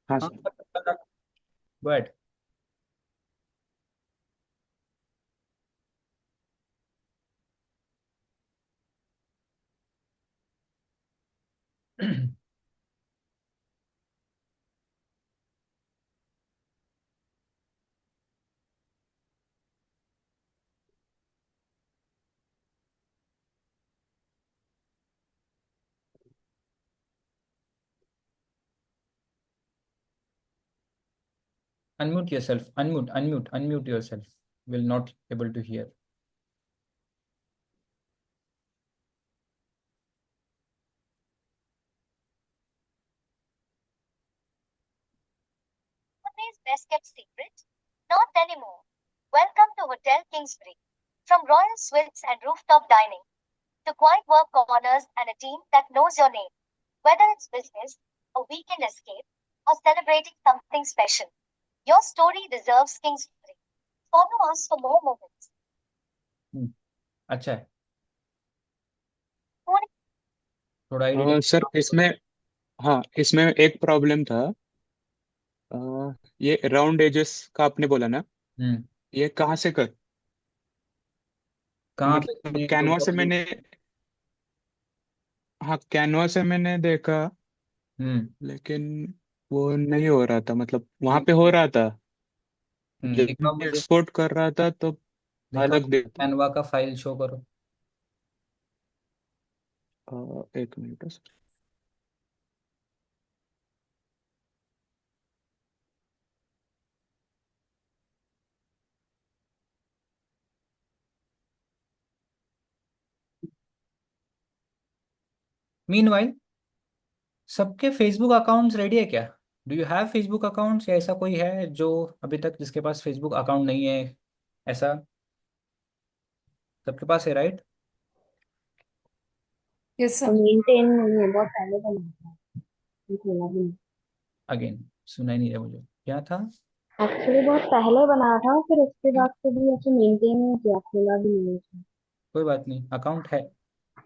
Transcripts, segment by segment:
हाँ हाँ, sir. But unmute yourself, unmute yourself. Will not able to hear. Company's best kept secret? Not anymore. Welcome to Hotel Kingsbury. From royal suites and rooftop dining to quiet work corners and a team that knows your name. Whether it's business, a weekend escape, or celebrating something special, your story deserves Kingsbury. Follow us for more moments. अच्छा है, Pune थोड़ा idea. Sir इसमें, हाँ इसमें एक problem था। अ, ये round edges का आपने बोला ना, हम्म। ये कहाँ से कर, कहाँ पे मतलब तुमने कैनवा से दोबारा? मैंने, हाँ कैनवा से मैंने देखा, हम्म। लेकिन वो नहीं हो रहा था, मतलब वहां पे हो रहा था, जब दिखाओ मुझे, एक्सपोर्ट कर रहा था तो दिखाओ अलग मुझे देखा। कैनवा का फाइल शो करो। एक मिनट सर। मीनवाइल, सबके फेसबुक अकाउंट्स रेडी है क्या? Do you have Facebook accounts, या ऐसा कोई है जो अभी तक जिसके पास फेसबुक अकाउंट नहीं है? ऐसा सबके पास है, राइट? Yes sir. मेंटेन नहीं है, बहुत पहले बना था, ये खोला भी नहीं। अगेन सुनाई नहीं रहा मुझे, क्या था? एक्चुअली बहुत पहले बना था, फिर उसके बाद से भी ऐसे मेंटेन नहीं किया, खोला भी नहीं है उसे। कोई बात नहीं, अकाउंट है,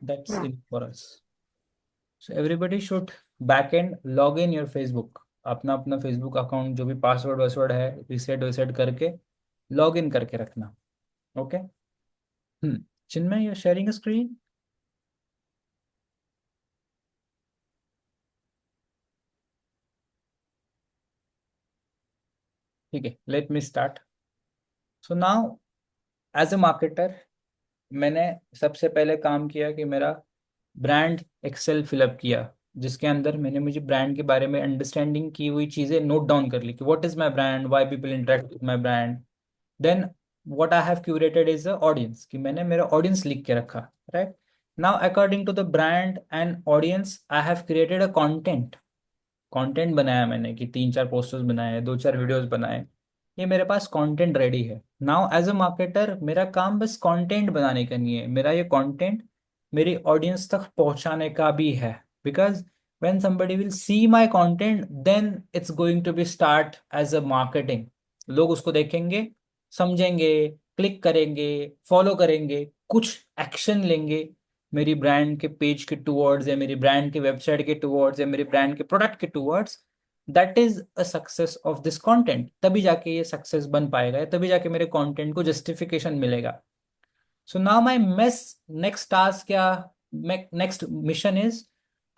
दैट्स हाँ। It for us. So everybody should back and log in your Facebook, अपना अपना फेसबुक अकाउंट जो भी पासवर्ड वासवर्ड है रिसेट विसेट करके लॉग इन करके रखना। Okay. Chinmay, you sharing screen? ठीक है, let me start. So now, as a marketer, मैंने सबसे पहले काम किया कि मेरा ब्रांड एक्सेल फिलअप किया, जिसके अंदर मैंने मुझे ब्रांड के बारे में अंडरस्टैंडिंग की हुई चीज़ें नोट डाउन कर ली कि what is my brand, why people interact with my brand. Then what I have curated is a audience, कि मैंने मेरा ऑडियंस लिख के रखा। Right now, according to the brand and audience, I have created a content. Content बनाया मैंने कि 3 4 posters बनाए, 2 4 वीडियोस बनाए। ये मेरे पास कंटेंट रेडी है। नाउ एज अ मार्केटर, मेरा काम बस कंटेंट बनाने का नहीं है, मेरा ये कंटेंट मेरी ऑडियंस तक पहुंचाने का भी है। Because when somebody will see my content, then it's going to be start as a marketing। लोग उसको देखेंगे, समझेंगे, क्लिक करेंगे, फॉलो करेंगे, कुछ एक्शन लेंगे मेरी ब्रांड के पेज के टूवर्ड्स, या मेरी ब्रांड के वेबसाइट के टूवर्ड्स, या मेरे ब्रांड के प्रोडक्ट के towards. That is a success of this content. तभी जाके ये सक्सेस बन पाएगा, तभी जाके मेरे कंटेंट को जस्टिफिकेशन मिलेगा। So now my mess next task, क्या next mission is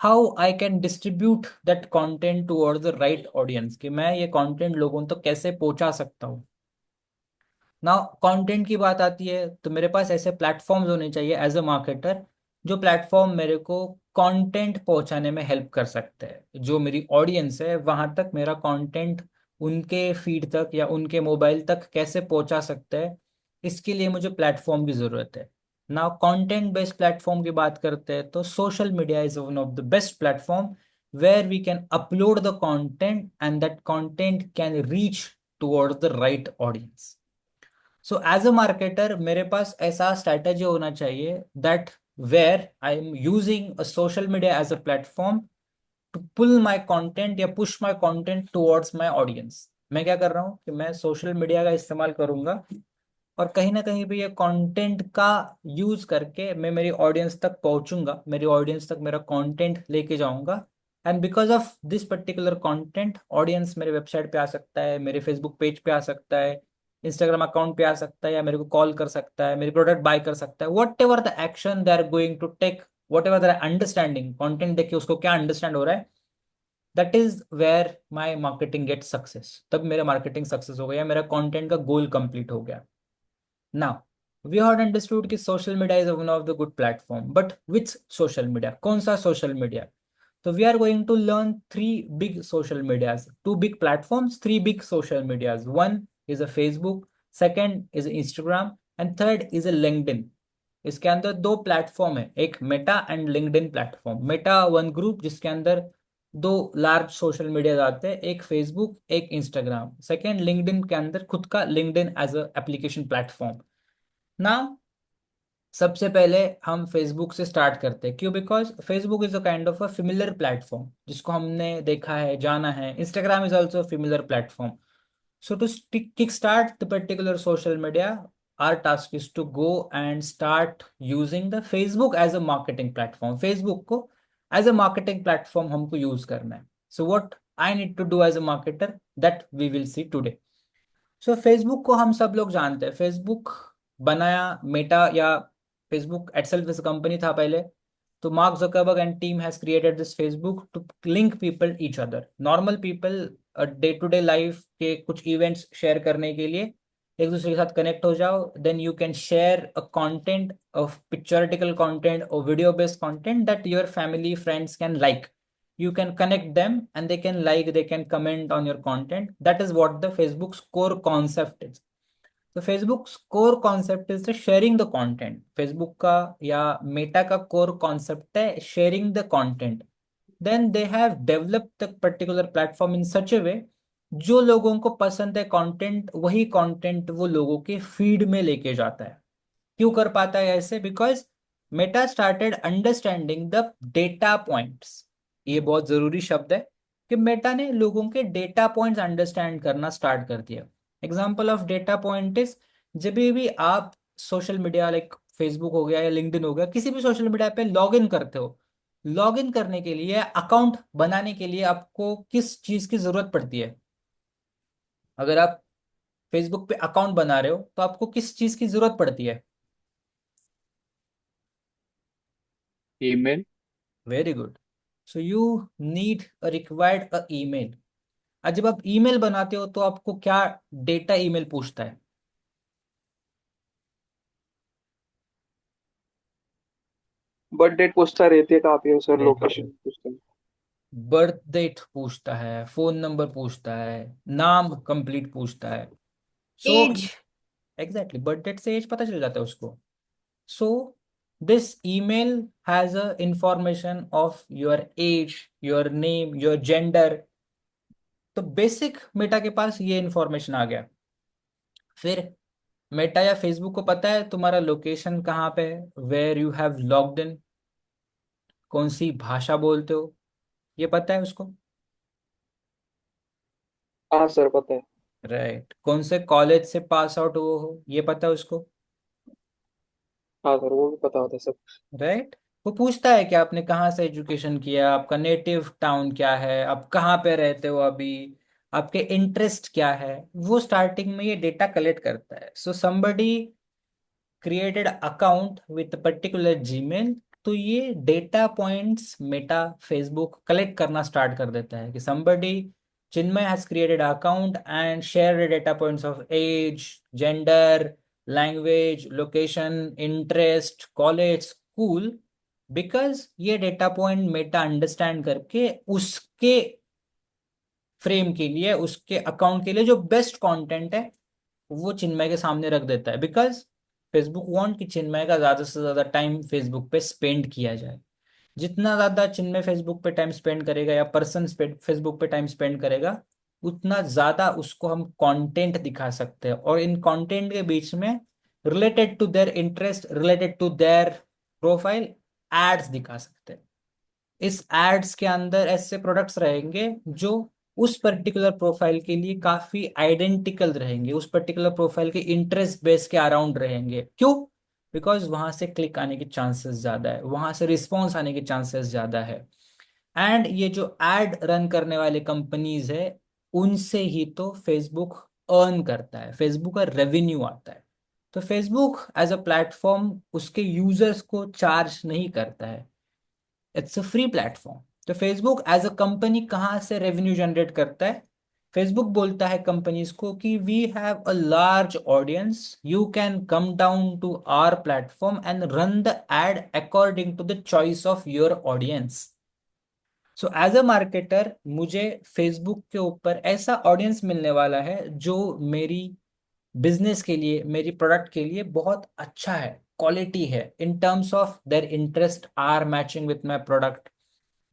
how I can distribute that content towards the right audience, कि मैं ये कंटेंट लोगों तक कैसे पहुंचा सकता हूँ। नाउ कंटेंट की बात आती है तो मेरे पास ऐसे प्लेटफॉर्म्स होने चाहिए एज अ मार्केटर, जो प्लेटफॉर्म मेरे को कंटेंट पहुंचाने में हेल्प कर सकते हैं। जो मेरी ऑडियंस है वहां तक मेरा कंटेंट, उनके फीड तक या उनके मोबाइल तक कैसे पहुंचा सकते हैं, इसके लिए मुझे प्लेटफॉर्म की ज़रूरत है। नाउ कंटेंट बेस्ड प्लेटफॉर्म की बात करते हैं तो social media is one of the best platform where we can upload the content and that content can reach towards the right audience. So as a marketer, मेरे पास ऐसा strategy होना चाहिए that where I am using a social media as a platform to pull my content या push my content towards my audience. मैं क्या कर रहा हूँ कि मैं सोशल मीडिया का इस्तेमाल करूंगा, और कहीं ना कहीं पे ये कंटेंट का यूज करके मैं मेरी ऑडियंस तक पहुंचूंगा, मेरी ऑडियंस तक मेरा कंटेंट लेके जाऊंगा। And because of this particular content audience मेरे वेबसाइट पे आ सकता है, मेरे फेसबुक पेज पे आ सकता है, इंस्टाग्राम अकाउंट पे आ सकता है, या मेरे को कॉल कर सकता है, मेरी प्रोडक्ट बाय कर सकता है। Whatever the action they are going to take, whatever the understanding, content देख के उसको क्या अंडरस्टैंड हो रहा है, that is where my marketing get success. तब मेरा मार्केटिंग सक्सेस हो गया, मेरा कॉन्टेंट का गोल कंप्लीट हो गया। नाउ वी हैव अंडरस्टूड कि social media is one of the good platform, but which social media, कौन सा social media? So we are going to learn three big social medias, two big platforms, three big social medias. One is a Facebook, second is Instagram, and third is a LinkedIn. इसके अंदर दो platform है, एक Meta and LinkedIn platform. Meta one group जिसके अंदर दो large social media आते हैं, एक फेसबुक एक इंस्टाग्राम। सेकेंड लिंक्डइन के अंदर खुद का LinkedIn as a application platform. ना सबसे पहले हम फेसबुक से स्टार्ट करते हैं, क्यों? Because Facebook is a kind of a familiar platform जिसको हमने देखा है, जाना है। Instagram is also familiar platform. So to kickstart the particular social media, our task is to go and start using the Facebook as a marketing platform. Facebook को as a marketing platform हमको use करना है। So what I need to do as a marketer, that we will see today. So Facebook को हम सब लोग जानते हैं। Facebook बनाया मेटा, या Facebook itself इज कंपनी था पहले। तो Mark Zuckerberg and team has created this Facebook to link people each other, normal people, day to day life के कुछ इवेंट्स शेयर करने के लिए एक दूसरे के साथ कनेक्ट हो जाओ। Then you can share a content of pictorial content और video based content that your family friends can like. You can connect them and they can like, they can comment on your content. That is what the Facebook's core concept is. तो Facebook's core concept is the sharing the content. Facebook का या Meta का core concept है sharing the content. Then they have developed the particular platform in such a way, जो लोगों को पसंद है कंटेंट, वही कंटेंट वो लोगों के फीड में लेके जाता है। क्यों कर पाता है ऐसे? Because Meta started understanding the data points. ये बहुत जरूरी शब्द है कि मेटा ने लोगों के डेटा पॉइंट्स अंडरस्टैंड करना स्टार्ट कर दिया। Example of data point is, जब भी आप सोशल मीडिया लाइक फेसबुक हो गया या लिंक्डइन हो गया, किसी भी सोशल मीडिया पे लॉग इन करते हो, लॉग इन करने के लिए, अकाउंट बनाने के लिए आपको किस चीज की जरूरत पड़ती है? अगर आप फेसबुक पे अकाउंट बना रहे हो तो आपको किस चीज की जरूरत पड़ती है? Email. Very good. So you need required a email. आज जब आप ईमेल बनाते हो तो आपको क्या डेटा ईमेल पूछता है? बर्थ डेट पूछता रहती है काफी, और सर Very लोकेशन good. पूछते हैं। बर्थ डेट पूछता है, फोन नंबर पूछता है, नाम कंप्लीट पूछता है। So age. Exactly, birth date से एज पता चल जाता है उसको। So this email has a information of your age, your name, your gender. तो बेसिक मेटा के पास ये इंफॉर्मेशन आ गया। फिर मेटा या फेसबुक को पता है तुम्हारा लोकेशन कहाँ पे है, where you have logged in, कौन सी भाषा बोलते हो, ये पता है उसको। हाँ सर पता है। राइट, कौन से कॉलेज से पास आउट हुए हो, ये पता है उसको। हाँ सर वो भी पता होता है सब। राइट, वो पूछता है कि आपने कहाँ से एजुकेशन किया, आपका नेटिव टाउन क्या है, आप कहाँ पे रहते हो अभी, आपके इंटरेस्ट क्या है। वो स्टार्टिंग में ये डेटा कलेक्ट करता है। सो somebody created account with a particular Gmail, तो ये data points Meta Facebook collect करना स्टार्ट कर देता है कि somebody, Chinmay has created an account and shared the data points of age, gender, language, location, interest, college, school, because ये data point Meta understand करके उसके फ्रेम के लिए, उसके अकाउंट के लिए जो बेस्ट कंटेंट है वो चिन्मय के सामने रख देता है। बिकॉज फेसबुक वांट कि चिन्मय का ज्यादा से ज्यादा टाइम फेसबुक पे स्पेंड किया जाए। जितना ज्यादा चिन्मय फेसबुक पे टाइम स्पेंड करेगा या पर्सन फेसबुक पे टाइम स्पेंड करेगा, उतना ज्यादा उसको हम कंटेंट दिखा सकते हैं। और इन कंटेंट के बीच में related to their interest, related to their profile, ads दिखा सकते हैं। इस एड्स के अंदर ऐसे प्रोडक्ट्स रहेंगे जो उस पर्टिकुलर प्रोफाइल के लिए काफी आइडेंटिकल रहेंगे, उस पर्टिकुलर प्रोफाइल के इंटरेस्ट बेस के अराउंड रहेंगे। क्यों? बिकॉज वहां से क्लिक आने के चांसेस ज्यादा है, वहां से रिस्पॉन्स आने के चांसेस ज्यादा है। एंड ये जो एड रन करने वाले कंपनीज है उनसे ही तो फेसबुक अर्न करता है, फेसबुक का रेवेन्यू आता है। तो फेसबुक एज अ प्लेटफॉर्म उसके यूजर्स को चार्ज नहीं करता है, इट्स अ फ्री प्लेटफॉर्म। तो फेसबुक एज अ कंपनी कहाँ से रेवेन्यू जनरेट करता है? फेसबुक बोलता है कंपनीज को कि we have a large audience, you can come down to our platform and run the ad according to the choice of your audience. So as a marketer मुझे Facebook के ऊपर ऐसा ऑडियंस मिलने वाला है जो मेरी बिजनेस के लिए, मेरी प्रोडक्ट के लिए बहुत अच्छा है, क्वालिटी है, in terms of their interest are matching with my product.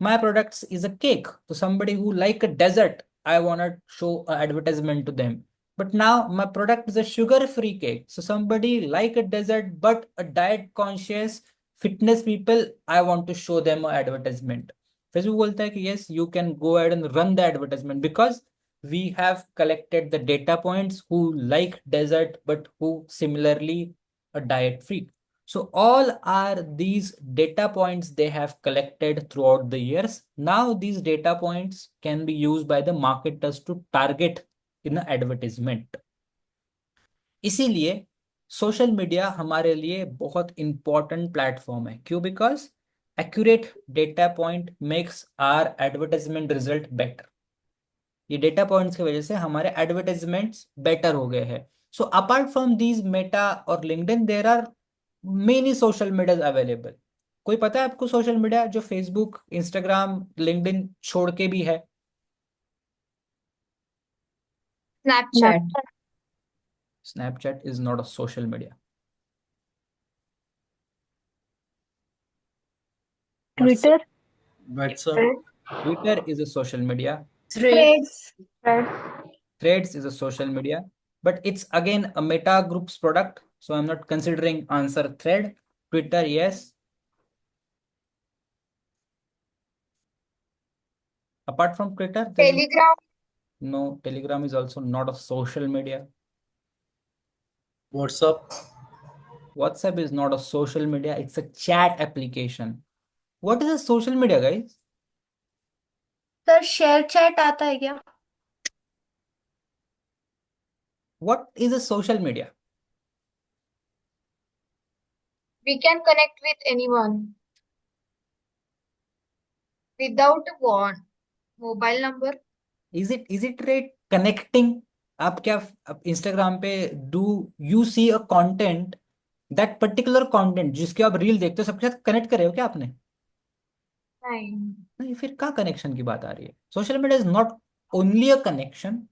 My products is a cake. So somebody who like a dessert, I want to show an advertisement to them. But now my product is a sugar-free cake. So somebody like a dessert but a diet conscious fitness people, I want to show them an advertisement. Facebook बोलता है कि yes, you can go ahead and run the advertisement because we have collected the data points who like dessert but who similarly a diet freak. So all are these data points they have collected throughout the years. Now these data points can be used by the marketers to target in the advertisement. इसीलिए social media हमारे लिए बहुत important platform है। क्यों? Because accurate data point makes our advertisement result better. ये data points की वजह से हमारे एडवर्टाइजमेंट्स बेटर हो गए हैं। So apart from these Meta और LinkedIn there are many social media available. कोई पता है आपको सोशल मीडिया जो फेसबुक, इंस्टाग्राम, लिंक्डइन छोड़ के भी है? Snapchat. Snapchat is not a social media. Twitter, WhatsApp, Twitter is a social media. Threads. Threads, Threads is a social media, but it's again a Meta Group's product. So I'm not considering answer thread. Twitter, yes. Apart from Twitter, there's Telegram. no. Telegram is also not a social media. WhatsApp, WhatsApp is not a social media. It's a chat application. What is a social media, guys? Sir share chat आता है क्या? What is a social media? We can connect with anyone without a one mobile number. Is it right connecting? आप क्या Instagram पे do you see a content, that particular content जिसके आप reel देखते हो सबके साथ कनेक्ट कर रहे हो क्या आपने? नहीं। नहीं, फिर क्या कनेक्शन की बात आ रही है? Social media is not only a connection.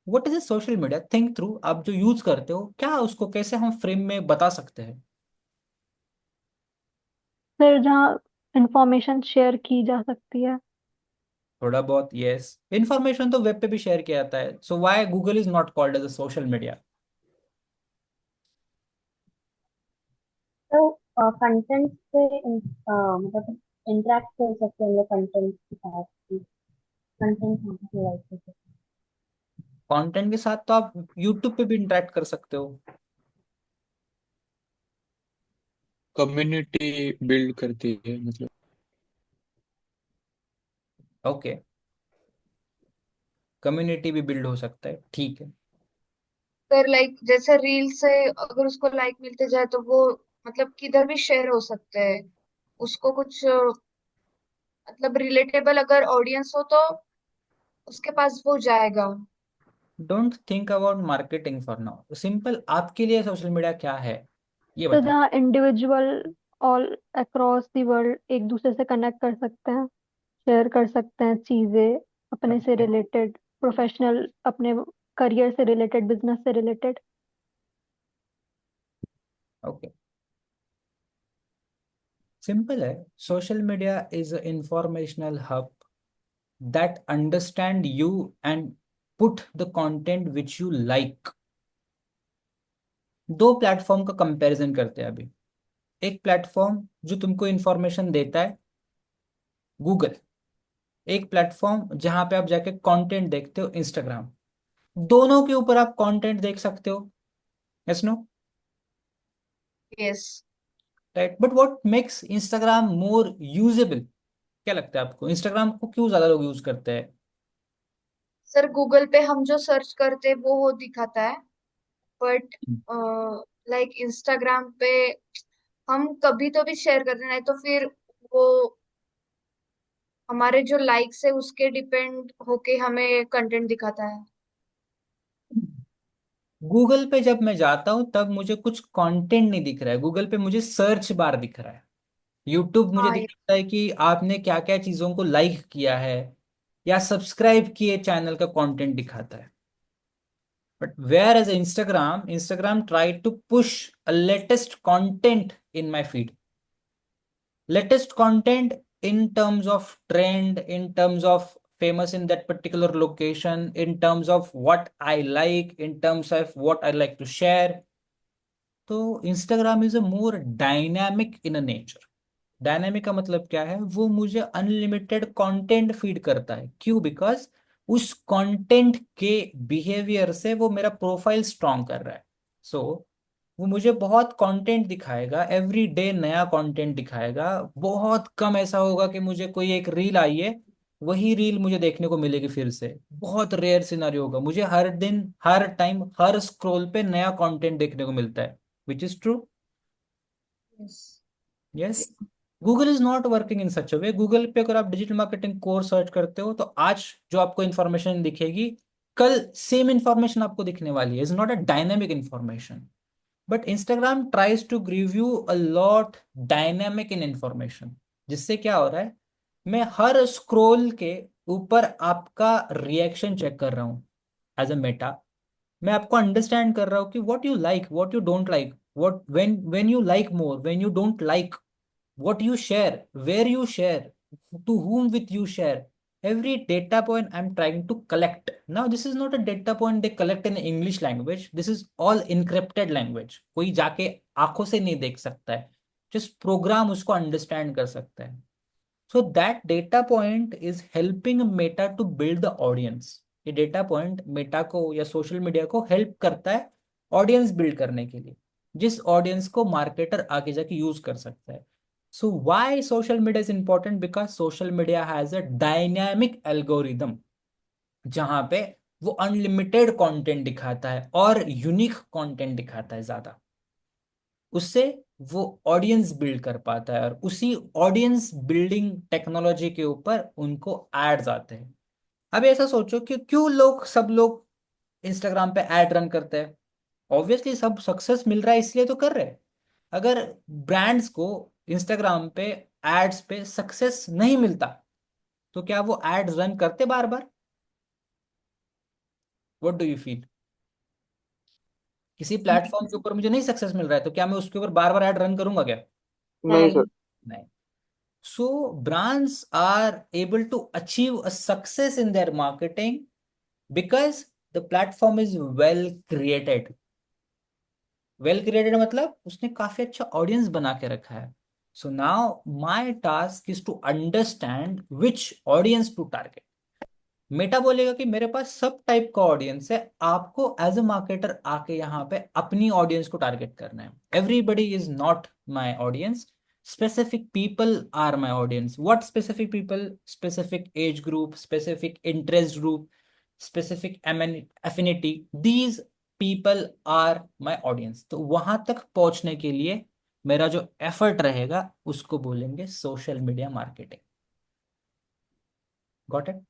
What is a social media? Think through, आप जो यूज करते हो क्या उसको कैसे हम फ्रेम में बता सकते हैं? फिर जहाँ इंफॉर्मेशन शेयर की जा सकती है। थोड़ा बहुत यस, इंफॉर्मेशन तो वेब पे भी शेयर किया जाता है। So why Google is not called as a social media? तो कंटेंट से मतलब इंटरेक्ट कर सकते हैं लोग कंटेंट के साथ भी, कंटेंट हमको लाइक कर सकते कंटेंट के साथ तो आप यूट्यूब पे भी इंटरेक्ट कर सकते हो। कम्युनिटी बिल्ड करती है मतलब। ओके, कम्युनिटी भी बिल्ड हो सकता है, ठीक है। सर लाइक जैसे रील से अगर उसको लाइक मिलते जाए तो वो मतलब किधर भी शेयर हो सकते हैं। उसको कुछ मतलब रिलेटेबल अगर ऑडियंस हो तो उसके पास वो जाएगा। Don't think about marketing for now, simple आपके लिए सोशल मीडिया क्या है ये तो बताओ। जहाँ individual all across the world एक दूसरे से कनेक्ट कर सकते हैं, शेयर कर सकते हैं चीजें अपने से रिलेटेड, प्रोफेशनल, अपने करियर से रिलेटेड, बिजनेस से रिलेटेड। ओके, सिंपल है। Social media is a informational hub that understand you and put the content which you like. दो प्लेटफॉर्म का कंपैरिजन करते हैं अभी। एक प्लेटफॉर्म जो तुमको इंफॉर्मेशन देता है, गूगल। एक प्लेटफॉर्म जहां पे आप जाके कंटेंट देखते हो, इंस्टाग्राम। दोनों के ऊपर आप कंटेंट देख सकते हो, yes no? Yes. Right, but what makes Instagram more usable? क्या लगता है आपको, इंस्टाग्राम को क्यों ज्यादा लोग यूज करते हैं? सर गूगल पे हम जो सर्च करते हैं वो दिखाता है, बट लाइक इंस्टाग्राम पे हम कभी तो भी शेयर करते हैं, नहीं तो फिर वो हमारे जो लाइक्स है उसके डिपेंड होके हमें कंटेंट दिखाता है। गूगल पे जब मैं जाता हूँ तब मुझे कुछ कंटेंट नहीं दिख रहा है, गूगल पे मुझे सर्च बार दिख रहा है। यूट्यूब मुझे हाँ, दिखता है कि आपने क्या क्या चीजों को लाइक किया है या सब्सक्राइब किए, चैनल का कंटेंट दिखाता है। But whereas Instagram try to push a latest content in my feed, latest content in terms of trend, in terms of famous in that particular location, in terms of what I like, in terms of what I like to share. तो Instagram is a more dynamic in a nature. Dynamic का मतलब क्या है, वो मुझे unlimited content feed करता है। क्यों? बिकॉज उस कंटेंट के बिहेवियर से वो मेरा प्रोफाइल स्ट्रॉन्ग कर रहा है। सो वो मुझे बहुत कंटेंट दिखाएगा, एवरी डे नया कंटेंट दिखाएगा। बहुत कम ऐसा होगा कि मुझे कोई एक रील आई है, वही रील मुझे देखने को मिलेगी फिर से। बहुत रेयर सिनारियो होगा, मुझे हर दिन, हर टाइम, हर स्क्रॉल पे नया कंटेंट देखने को मिलता है, which is true. Yes. Yes. Google is not working in such a way. Google पे अगर आप डिजिटल मार्केटिंग कोर्स सर्च करते हो तो आज जो आपको इंफॉर्मेशन दिखेगी, कल सेम इंफॉर्मेशन आपको दिखने वाली है। Is not a dynamic information. But Instagram tries to give you a lot dynamic in information. जिससे क्या हो रहा है, मैं हर स्क्रोल के ऊपर आपका रिएक्शन चेक कर रहा हूँ एज अ मेटा। मैं आपको अंडरस्टैंड कर रहा हूँ कि what you like, what you don't like, what when you like more, when you don't like, what you share, where you share, to whom with you share. Every data point I'm trying to collect. Now, this is not a data point they collect in English language. This is all encrypted language. कोई जाके आंखों से नहीं देख सकता है, just programme उसको understand कर सकता है। So that data point is helping Meta to build the audience. ये डेटा पॉइंट मेटा को या सोशल मीडिया को हेल्प करता है ऑडियंस बिल्ड करने के लिए, जिस ऑडियंस को मार्केटर आगे जाके यूज कर सकता है। So why social media is important? Because social media has a dynamic algorithm, जहां पे वो अनलिमिटेड कंटेंट दिखाता है और यूनिक कंटेंट दिखाता है ज्यादा। उससे वो ऑडियंस बिल्ड कर पाता है, और उसी ऑडियंस बिल्डिंग टेक्नोलॉजी के ऊपर उनको एड्स आते हैं। अब ऐसा सोचो कि क्यों सब लोग इंस्टाग्राम पे एड रन करते हैं। ऑब्वियसली सब सक्सेस मिल रहा है इसलिए तो कर रहे हैं। अगर ब्रांड्स को इंस्टाग्राम पे एड्स पे सक्सेस नहीं मिलता तो क्या वो एड्स रन करते बार बार? What do you feel? किसी प्लेटफॉर्म के ऊपर मुझे नहीं सक्सेस मिल रहा है तो क्या मैं उसके ऊपर बार बार ऐड रन करूंगा क्या? नहीं सर। नहीं। So brands are able to achieve a success in their marketing because the platform is well created. Well created मतलब उसने काफी अच्छा ऑडियंस बना के रखा है। So now my task is to understand which audience to target. Meta बोलेगा कि मेरे पास सब टाइप का ऑडियंस है, आपको एज अ मार्केटर आके यहाँ पे अपनी ऑडियंस को टारगेट करना है। Everybody is not my audience, specific people are my audience. What specific people? Specific age group, specific interest group, specific affinity. These people are my audience. तो वहां तक पहुंचने के लिए मेरा जो एफर्ट रहेगा उसको बोलेंगे social media marketing. Got it?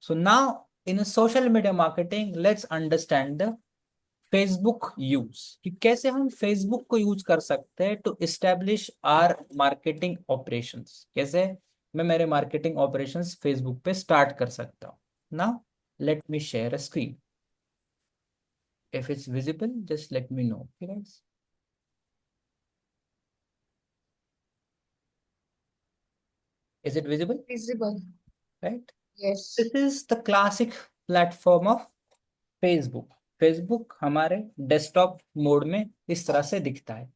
So now in a social media marketing, let's understand the Facebook use, कि कैसे हम फेसबुक को यूज कर सकते हैं to establish our marketing operations. कैसे मैं मेरे मार्केटिंग ऑपरेशंस फेसबुक पे स्टार्ट कर सकता हूँ। Now let me share a screen. If it's visible just let me know guys. Is it visible? Visible. Right. Yes. This is the classic platform of Facebook. Facebook हमारे desktop mode में इस तरह से दिखता है,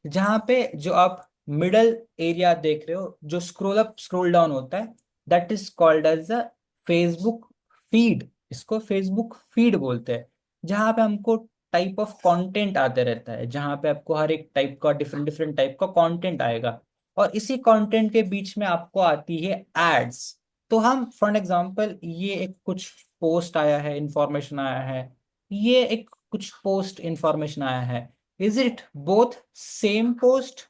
जहां पे जो आप मिडल एरिया देख रहे हो, जो स्क्रॉल अप स्क्रॉल डाउन होता है, that is called as a Facebook feed. इसको फेसबुक फीड बोलते हैं, जहां पे हमको टाइप ऑफ कंटेंट आते रहता है, जहां पे आपको हर एक टाइप का डिफरेंट डिफरेंट टाइप का कंटेंट आएगा। और इसी कंटेंट के बीच में आपको आती है एड्स। तो हम फॉर एग्जांपल ये एक कुछ पोस्ट आया है, इंफॉर्मेशन आया है, ये एक कुछ पोस्ट इंफॉर्मेशन आया है, is it both same post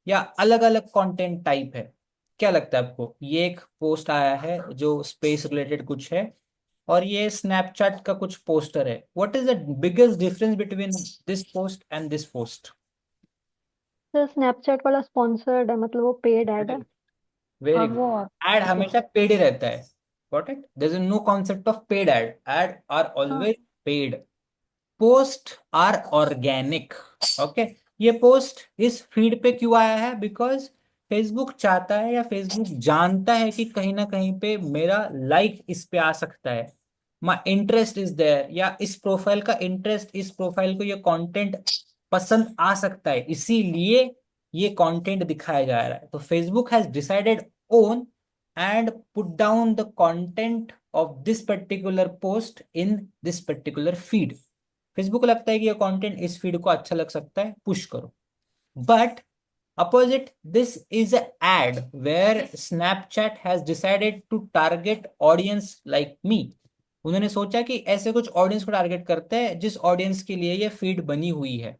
या अलग अलग कंटेंट टाइप है? क्या लगता है आपको? ये एक पोस्ट आया है जो स्पेस रिलेटेड कुछ है, और ये स्नैपचैट का कुछ पोस्टर है। What is the biggest difference between this post and this post? Sir Snapchat वाला स्पॉन्सर्ड है, मतलब वो पेड ऐड है। वेरी और गुड। वो एड हमेशा पेड ही रहता है। Got it? There is no concept of paid ad. Ad are हाँ always paid. Post are organic. Okay. ये पोस्ट इस फीड पे क्यों आया है? बिकॉज फेसबुक चाहता है या फेसबुक जानता है कि कहीं ना कहीं पे मेरा लाइक इस पे आ सकता है, माई इंटरेस्ट इज देयर, या इस प्रोफाइल का इंटरेस्ट, इस प्रोफाइल को ये कंटेंट पसंद आ सकता है, इसीलिए ये कंटेंट दिखाया जा रहा है। तो Facebook has decided own and put down the content of this particular post in this particular feed. Facebook को लगता है कि ये कंटेंट इस फीड को अच्छा लग सकता है, पुश करो। But opposite this is an ad where Snapchat has decided to target audience like me। उन्होंने सोचा कि ऐसे कुछ ऑडियंस को टारगेट करते हैं जिस ऑडियंस के लिए ये फीड बनी हुई है,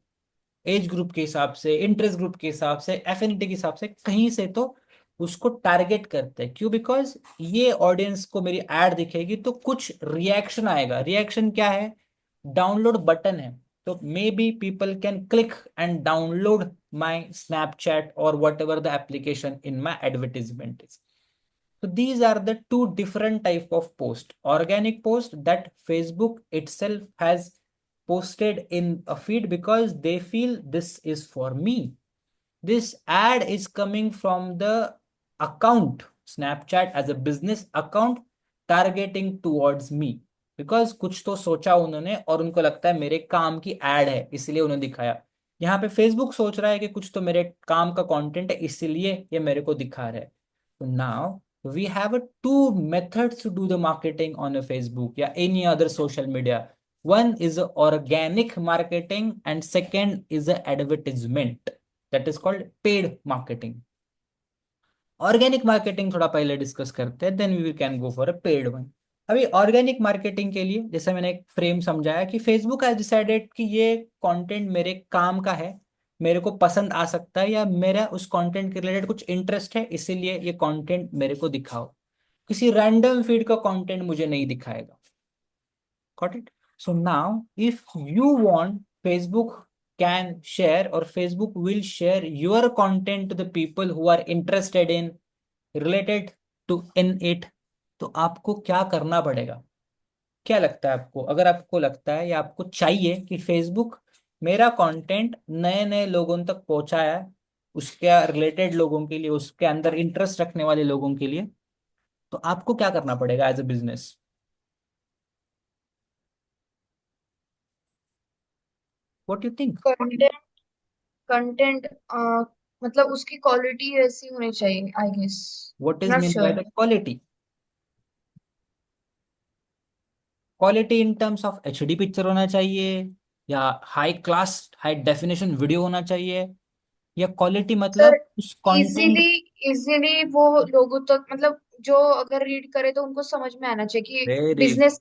एज ग्रुप के हिसाब से, इंटरेस्ट ग्रुप के हिसाब से, एफिनिटी के हिसाब से, कहीं से तो उसको टारगेट करते हैं। क्यों? बिकॉज ये ऑडियंस को मेरी एड दिखेगी तो कुछ रिएक्शन आएगा। रिएक्शन क्या है? डाउनलोड बटन है। तो maybe people can click and download my Snapchat or whatever the application in my advertisement is. So these are the two different type of post. Organic post that Facebook itself has posted in a feed because they feel this is for me. This ad is coming from the account Snapchat as a business account targeting towards me, because कुछ तो सोचा उन्होंने और उनको लगता है मेरे काम की एड है इसलिए उन्होंने दिखाया। यहाँ पे फेसबुक सोच रहा है कि कुछ तो मेरे काम का कंटेंट है इसलिए ये मेरे को दिखा रहा है। So now we have a two methods to do the marketing on a Facebook या any other social media. One is a organic marketing and second is a advertisement, that is called paid marketing. Organic marketing थोड़ा पहले discuss करते हैं, then we can go for a paid one. अभी organic marketing के लिए जैसे मैंने एक फ्रेम समझाया कि फेसबुक हैज डिसाइडेड कि ये कंटेंट मेरे काम का है, मेरे को पसंद आ सकता है, या मेरा उस कंटेंट के रिलेटेड कुछ इंटरेस्ट है, इसीलिए ये कंटेंट मेरे को दिखाओ। किसी रैंडम फीड का कंटेंट मुझे नहीं दिखाएगा। Got it? So now, if you want, Facebook can share or Facebook will share your content to the people who are interested in, related to in it। तो आपको क्या करना पड़ेगा? क्या लगता है आपको? अगर आपको लगता है या आपको चाहिए कि फेसबुक मेरा कंटेंट नए नए लोगों तक पहुंचाया है, उसके रिलेटेड लोगों के लिए, उसके अंदर इंटरेस्ट रखने वाले लोगों के लिए, तो आपको क्या करना पड़ेगा as a business? What you think? Content content मतलब उसकी क्वालिटी ऐसी होनी चाहिए, I guess. What is not mean by sure. The quality? Quality in terms of HD picture होना चाहिए, या high class high definition video होना चाहिए, या क्वालिटी सर, मतलब उस कंटेंट? इजीली इजीली वो लोगों तक, मतलब जो अगर रीड करे तो उनको समझ में आना चाहिए कि वेरी। बिजनेस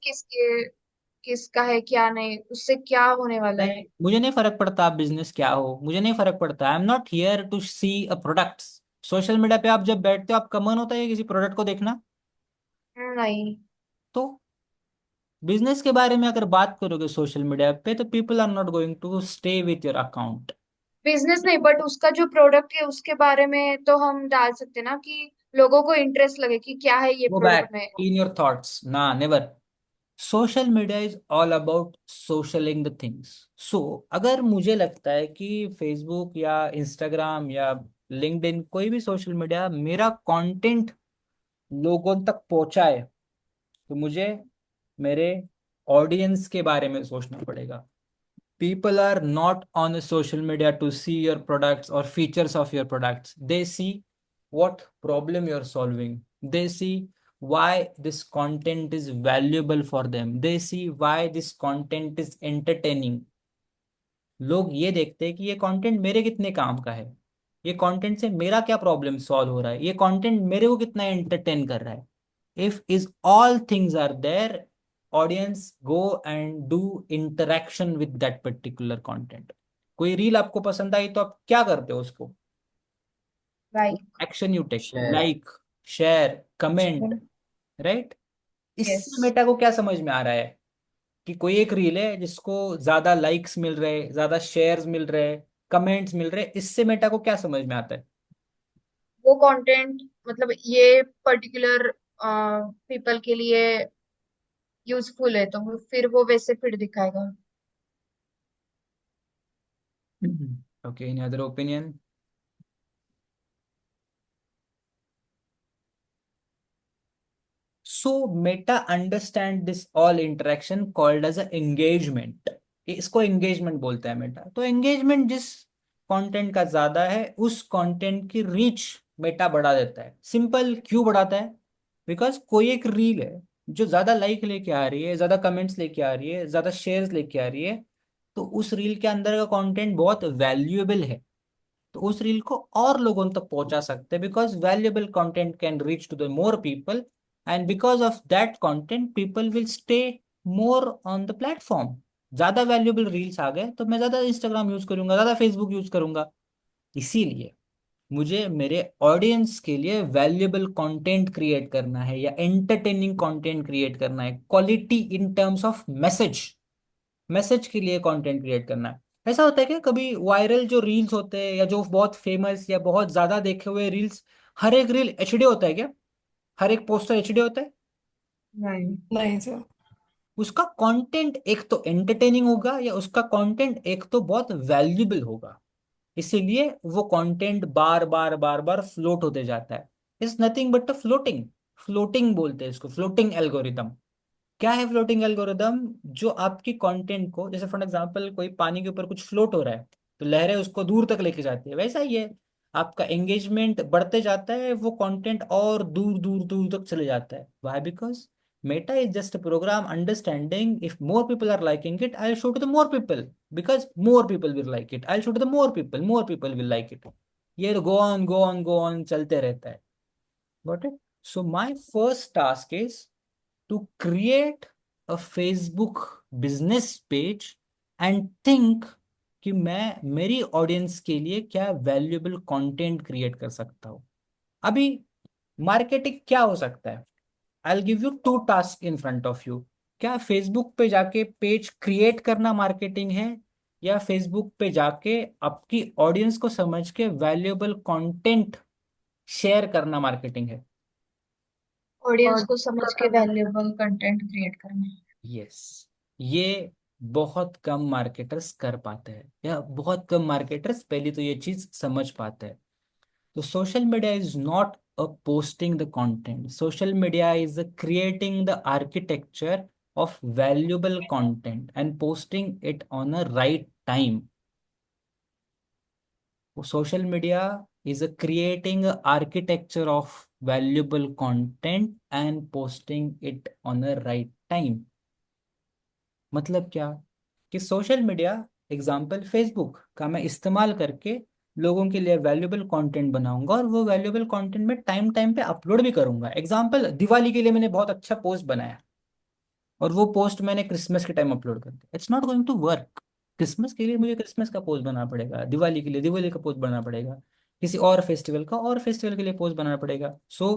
किसका है, क्या नहीं, उससे क्या होने वाला नहीं, है। मुझे नहीं फर्क पड़ता आप बिजनेस क्या हो, मुझे नहीं फर्क पड़ता। I am not here to see a products. Social media पे आप जब बैठते हो आपका मन होता है किसी प्रोडक्ट को देखना? नहीं, तो बिजनेस के बारे में अगर बात करोगे सोशल मीडिया पे तो people are not going to stay with your account. Business नहीं, बट उसका जो प्रोडक्ट है उसके बारे में तो हम डाल सकते हैं ना, कि लोगों को इंटरेस्ट लगे कि क्या है ये गो बैक, प्रोडक्ट में। क्लीन योर थॉट्स ना, never. Social media is all about socialing the things. So अगर मुझे लगता है कि फेसबुक या इंस्टाग्राम या लिंक्डइन कोई भी सोशल मीडिया मेरा कंटेंट लोगों तक पहुंचाए, तो मुझे मेरे ऑडियंस के बारे में सोचना पड़ेगा। People are not on the social media to see your products or features of your products. They see what problem you're solving. They see why this content is valuable for them. They see why this content is entertaining. लोग ये देखते हैं कि ये content मेरे कितने काम का है। ये कंटेंट से मेरा क्या प्रॉब्लम सॉल्व हो रहा है, ये कंटेंट मेरे को कितना एंटरटेन कर रहा है। If is all things are there, audience go and do interaction with that particular content. कोई रील आपको पसंद आई तो आप क्या करते हो उसको, like. Action you take, share. Like, share, comment, right. Yes. इससे मेटा को क्या समझ में आ रहा है कि कोई एक रील है जिसको ज्यादा लाइक्स मिल रहे, ज्यादा शेयर्स मिल रहे, कमेंट्स मिल रहे, इससे मेटा को क्या समझ में आता है? वो कंटेंट मतलब ये पर्टिकुलर पीपल के लिए यूजफुल है, तो फिर वो वैसे फिर दिखाएगा। Okay, any other opinion? So Meta understand this all interaction called as a engagement. इसको एंगेजमेंट बोलता है मेटा। तो एंगेजमेंट जिस कंटेंट का ज्यादा है उस कंटेंट की रीच मेटा बढ़ा देता है। सिंपल, क्यों बढ़ाता है? बिकॉज कोई एक रील है जो ज्यादा लाइक लेके आ रही है, ज्यादा कमेंट्स लेके आ रही है, ज्यादा शेयर्स लेके आ रही है, तो उस रील के अंदर का कंटेंट बहुत वैल्यूएबल है, तो उस रील को और लोगों तक पहुंचा सकते हैं। Because valuable content can reach to the more people, and because of that content people will stay more on the platform. ज्यादा वैल्यूएबल रील्स आ गए तो मैं ज्यादा इंस्टाग्राम यूज करूंगा, ज्यादा फेसबुक यूज करूंगा। इसीलिए मुझे मेरे ऑडियंस के लिए वैल्यूएबल कंटेंट क्रिएट करना है या एंटरटेनिंग कंटेंट क्रिएट करना है, quality in terms of message, message के लिए कंटेंट क्रिएट करना है। ऐसा होता है कि कभी वायरल जो रील्स होते हैं या जो बहुत फेमस या बहुत ज्यादा देखे हुए रील्स, हर एक रील एचडी होता है क्या? हर एक पोस्टर एचडी होता है? नहीं। नहीं सर। उसका कंटेंट एक तो एंटरटेनिंग होगा या उसका कंटेंट एक तो बहुत वैल्यूएबल होगा। इसीलिए वो कंटेंट बार बार बार बार फ्लोट होते जाता है। It's nothing but a floating, floating बोलते हैं इसको, फ्लोटिंग एल्गोरिदम। क्या है फ्लोटिंग एल्गोरिदम? जो आपकी कंटेंट को, जैसे फॉर एग्जांपल कोई पानी के ऊपर कुछ फ्लोट हो रहा है तो लहरें उसको दूर तक लेके जाती है, वैसा ही है। आपका एंगेजमेंट बढ़ते जाता है, वो कंटेंट और दूर दूर दूर तक चले जाता है। Why? Because Meta is just a program understanding if more people are liking it, I show to the more people, because more people will like it, I show to the more people will like it. ये go on go on go on चलते रहता है। Got it? So my first task is to create a Facebook business page and think कि मैं मेरी audience के लिए क्या वैल्यूएबल कंटेंट क्रिएट कर सकता हूँ। अभी मार्केटिंग क्या हो सकता है? I give you two task in front of you. क्या फेसबुक पे जाके पेज क्रिएट करना मार्केटिंग है, या फेसबुक पे जाके आपकी ऑडियंस को समझ के वैल्यूएबल कंटेंट शेयर करना मार्केटिंग है? ऑडियंस को समझ के वैल्यूएबल कंटेंट क्रिएट करना है। यस, ये बहुत कम मार्केटर्स कर पाते हैं, या बहुत कम मार्केटर्स पहले तो ये चीज समझ पाते हैं। तो social media is not a posting the content, social media is creating the architecture of valuable content and posting it on a right time. Social media is creating a architecture of valuable content and posting it on a right time. मतलब क्या? कि social media, example Facebook का मैं इस्तेमाल करके लोगों के लिए वैल्यूएबल कंटेंट बनाऊंगा, और वो वैल्यूएबल कंटेंट में टाइम टाइम पे अपलोड भी करूंगा। एग्जाम्पल, दिवाली के लिए मैंने बहुत अच्छा पोस्ट बनाया और वो पोस्ट मैंने क्रिसमस के टाइम अपलोड कर दिया, it's not going to work. Christmas के लिए मुझे क्रिसमस का पोस्ट बनाना पड़ेगा, दिवाली के लिए दिवाली का पोस्ट बनाना पड़ेगा, किसी और फेस्टिवल का और फेस्टिवल के लिए पोस्ट बनाना पड़ेगा। So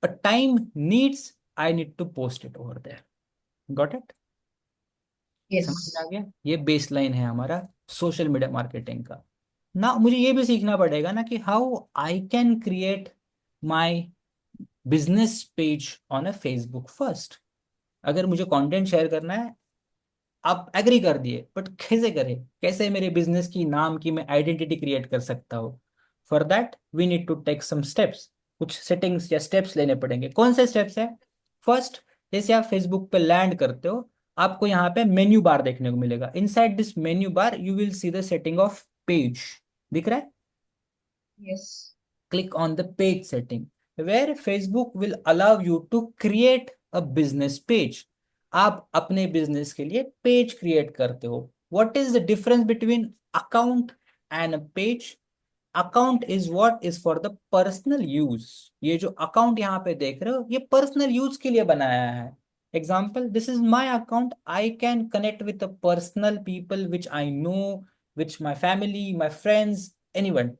a time needs, I need to post it over there. Got it? Yes. समझ में आ गया? ये बेसलाइन है हमारा सोशल मीडिया मार्केटिंग का। ना मुझे ये भी सीखना पड़ेगा ना कि how I can create my business page on a Facebook first. अगर मुझे कंटेंट शेयर करना है, आप एग्री कर दिए, बट कैसे करें, कैसे मेरे बिजनेस की नाम की मैं आइडेंटिटी क्रिएट कर सकता हूँ? For that we need to take some steps. कुछ सेटिंग्स या स्टेप्स लेने पड़ेंगे। कौन से स्टेप्स है? फर्स्ट, जैसे आप फेसबुक पे लैंड करते हो, आपको यहाँ पे मेन्यू बार देखने को मिलेगा। Inside this menu bar you will see the setting of page. दिख रहा है? Yes. Click on the page setting where Facebook will allow you to create a business page. आप अपने बिजनेस के लिए पेज क्रिएट करते हो। What is the difference between account and a page? Account is what is for the personal use. ये जो account यहाँ पे देख रहे हो ये पर्सनल यूज के लिए बनाया है। Example, this is my account, I can connect with the personal people which I know, which my family, my friends, anyone.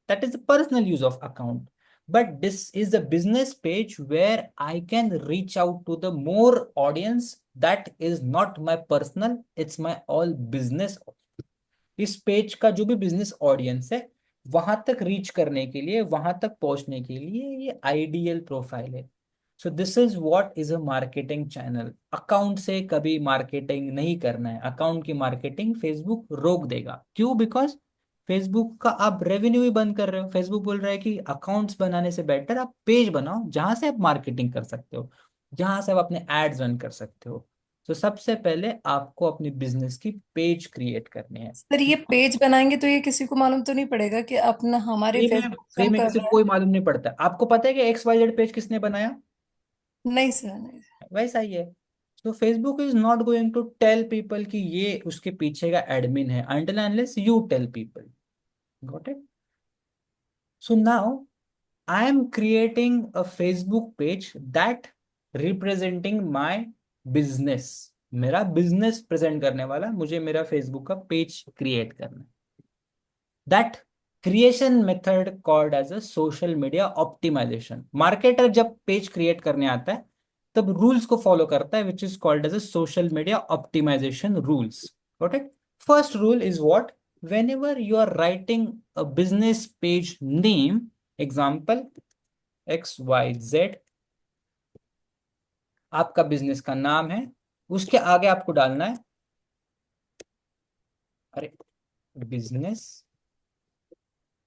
That is the personal use of account. But this is a business page where I can reach out to the more audience that is not my personal, it's my all business। इस page का जो भी business audience है वहां तक reach करने के लिए, वहां तक पहुंचने के लिए ये आइडियल प्रोफाइल है। So this is what is a marketing channel. Account से कभी मार्केटिंग नहीं करना है, अकाउंट की मार्केटिंग फेसबुक रोक देगा। क्यों? बिकॉज फेसबुक का आप रेवेन्यू ही बंद कर रहे हो। फेसबुक बोल रहा है कि अकाउंट्स बनाने से बेटर आप पेज बनाओ जहां से आप मार्केटिंग कर सकते हो, जहां से आप अपने एड्स रन कर सकते हो। तो सबसे पहले आपको अपनी बिजनेस की पेज क्रिएट करनी है। सर ये पेज बनाएंगे तो ये किसी को मालूम तो नहीं पड़ेगा कि अपना हमारी फेसबुक फ्री रन में कर किसी रहा को है? कोई मालूम नहीं पड़ता। आपको पता है कि एक्स वाई जेड पेज किसने बनाया? नहीं सर, नहीं। वैसा ही है। तो Facebook is not going to tell people कि ये उसके पीछे का एडमिन है until unless you tell people। Got it? So now I am creating a Facebook page that representing my business। मेरा बिजनेस प्रेजेंट करने वाला मुझे मेरा फेसबुक का पेज क्रिएट करना है। That creation method called as a social media optimization। Marketer जब page create करने आता है तब रूल्स को फॉलो करता है which is called as a social media optimization rules। Okay, first rule is what, whenever you are writing a business page name, example XYZ, आपका business का नाम है, उसके आगे आपको डालना है, अरे, बिजनेस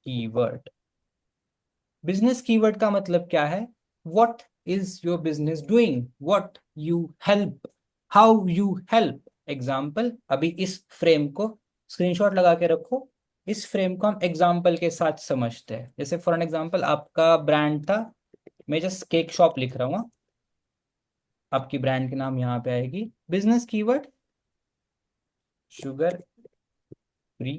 कीवर्ड। बिजनेस कीवर्ड का मतलब क्या है? What is your business doing, what you help, how you help. Example, अभी इस फ्रेम को स्क्रीनशॉट लगा के रखो। इस फ्रेम को हम एग्जाम्पल के साथ समझते हैं। जैसे फॉर एन एग्जाम्पल आपका ब्रांड था, मैं जस्ट केक शॉप लिख रहा हूँ, आपकी ब्रांड के नाम यहाँ पे आएगी। Business keyword sugar free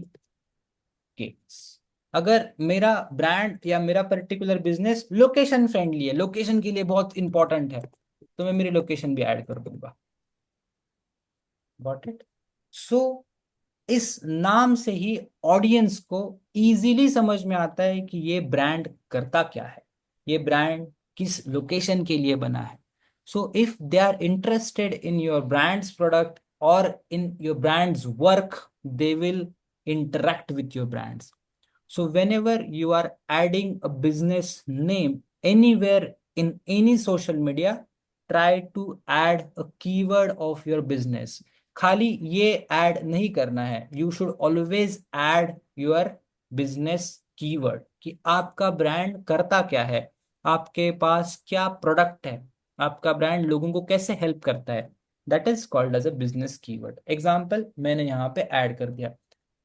cakes. अगर मेरा ब्रांड या मेरा पर्टिकुलर बिजनेस लोकेशन फ्रेंडली है, लोकेशन के लिए बहुत इंपॉर्टेंट है, तो मैं मेरी लोकेशन भी ऐड कर दूंगा। Got it? सो इस नाम से ही ऑडियंस को इजीली समझ में आता है कि ये ब्रांड करता क्या है, ये ब्रांड किस लोकेशन के लिए बना है। So if they are interested in your brands product और in your brands work, they will interact with your brands। So whenever you are adding a business name anywhere in any social media, try to add a keyword of your business। खाली ये add नहीं करना है, you should always add your business keyword कि आपका brand करता क्या है, आपके पास क्या प्रोडक्ट है, आपका ब्रांड लोगों को कैसे हेल्प करता है। That is called as a business keyword. Example मैंने यहाँ पे ऐड कर दिया।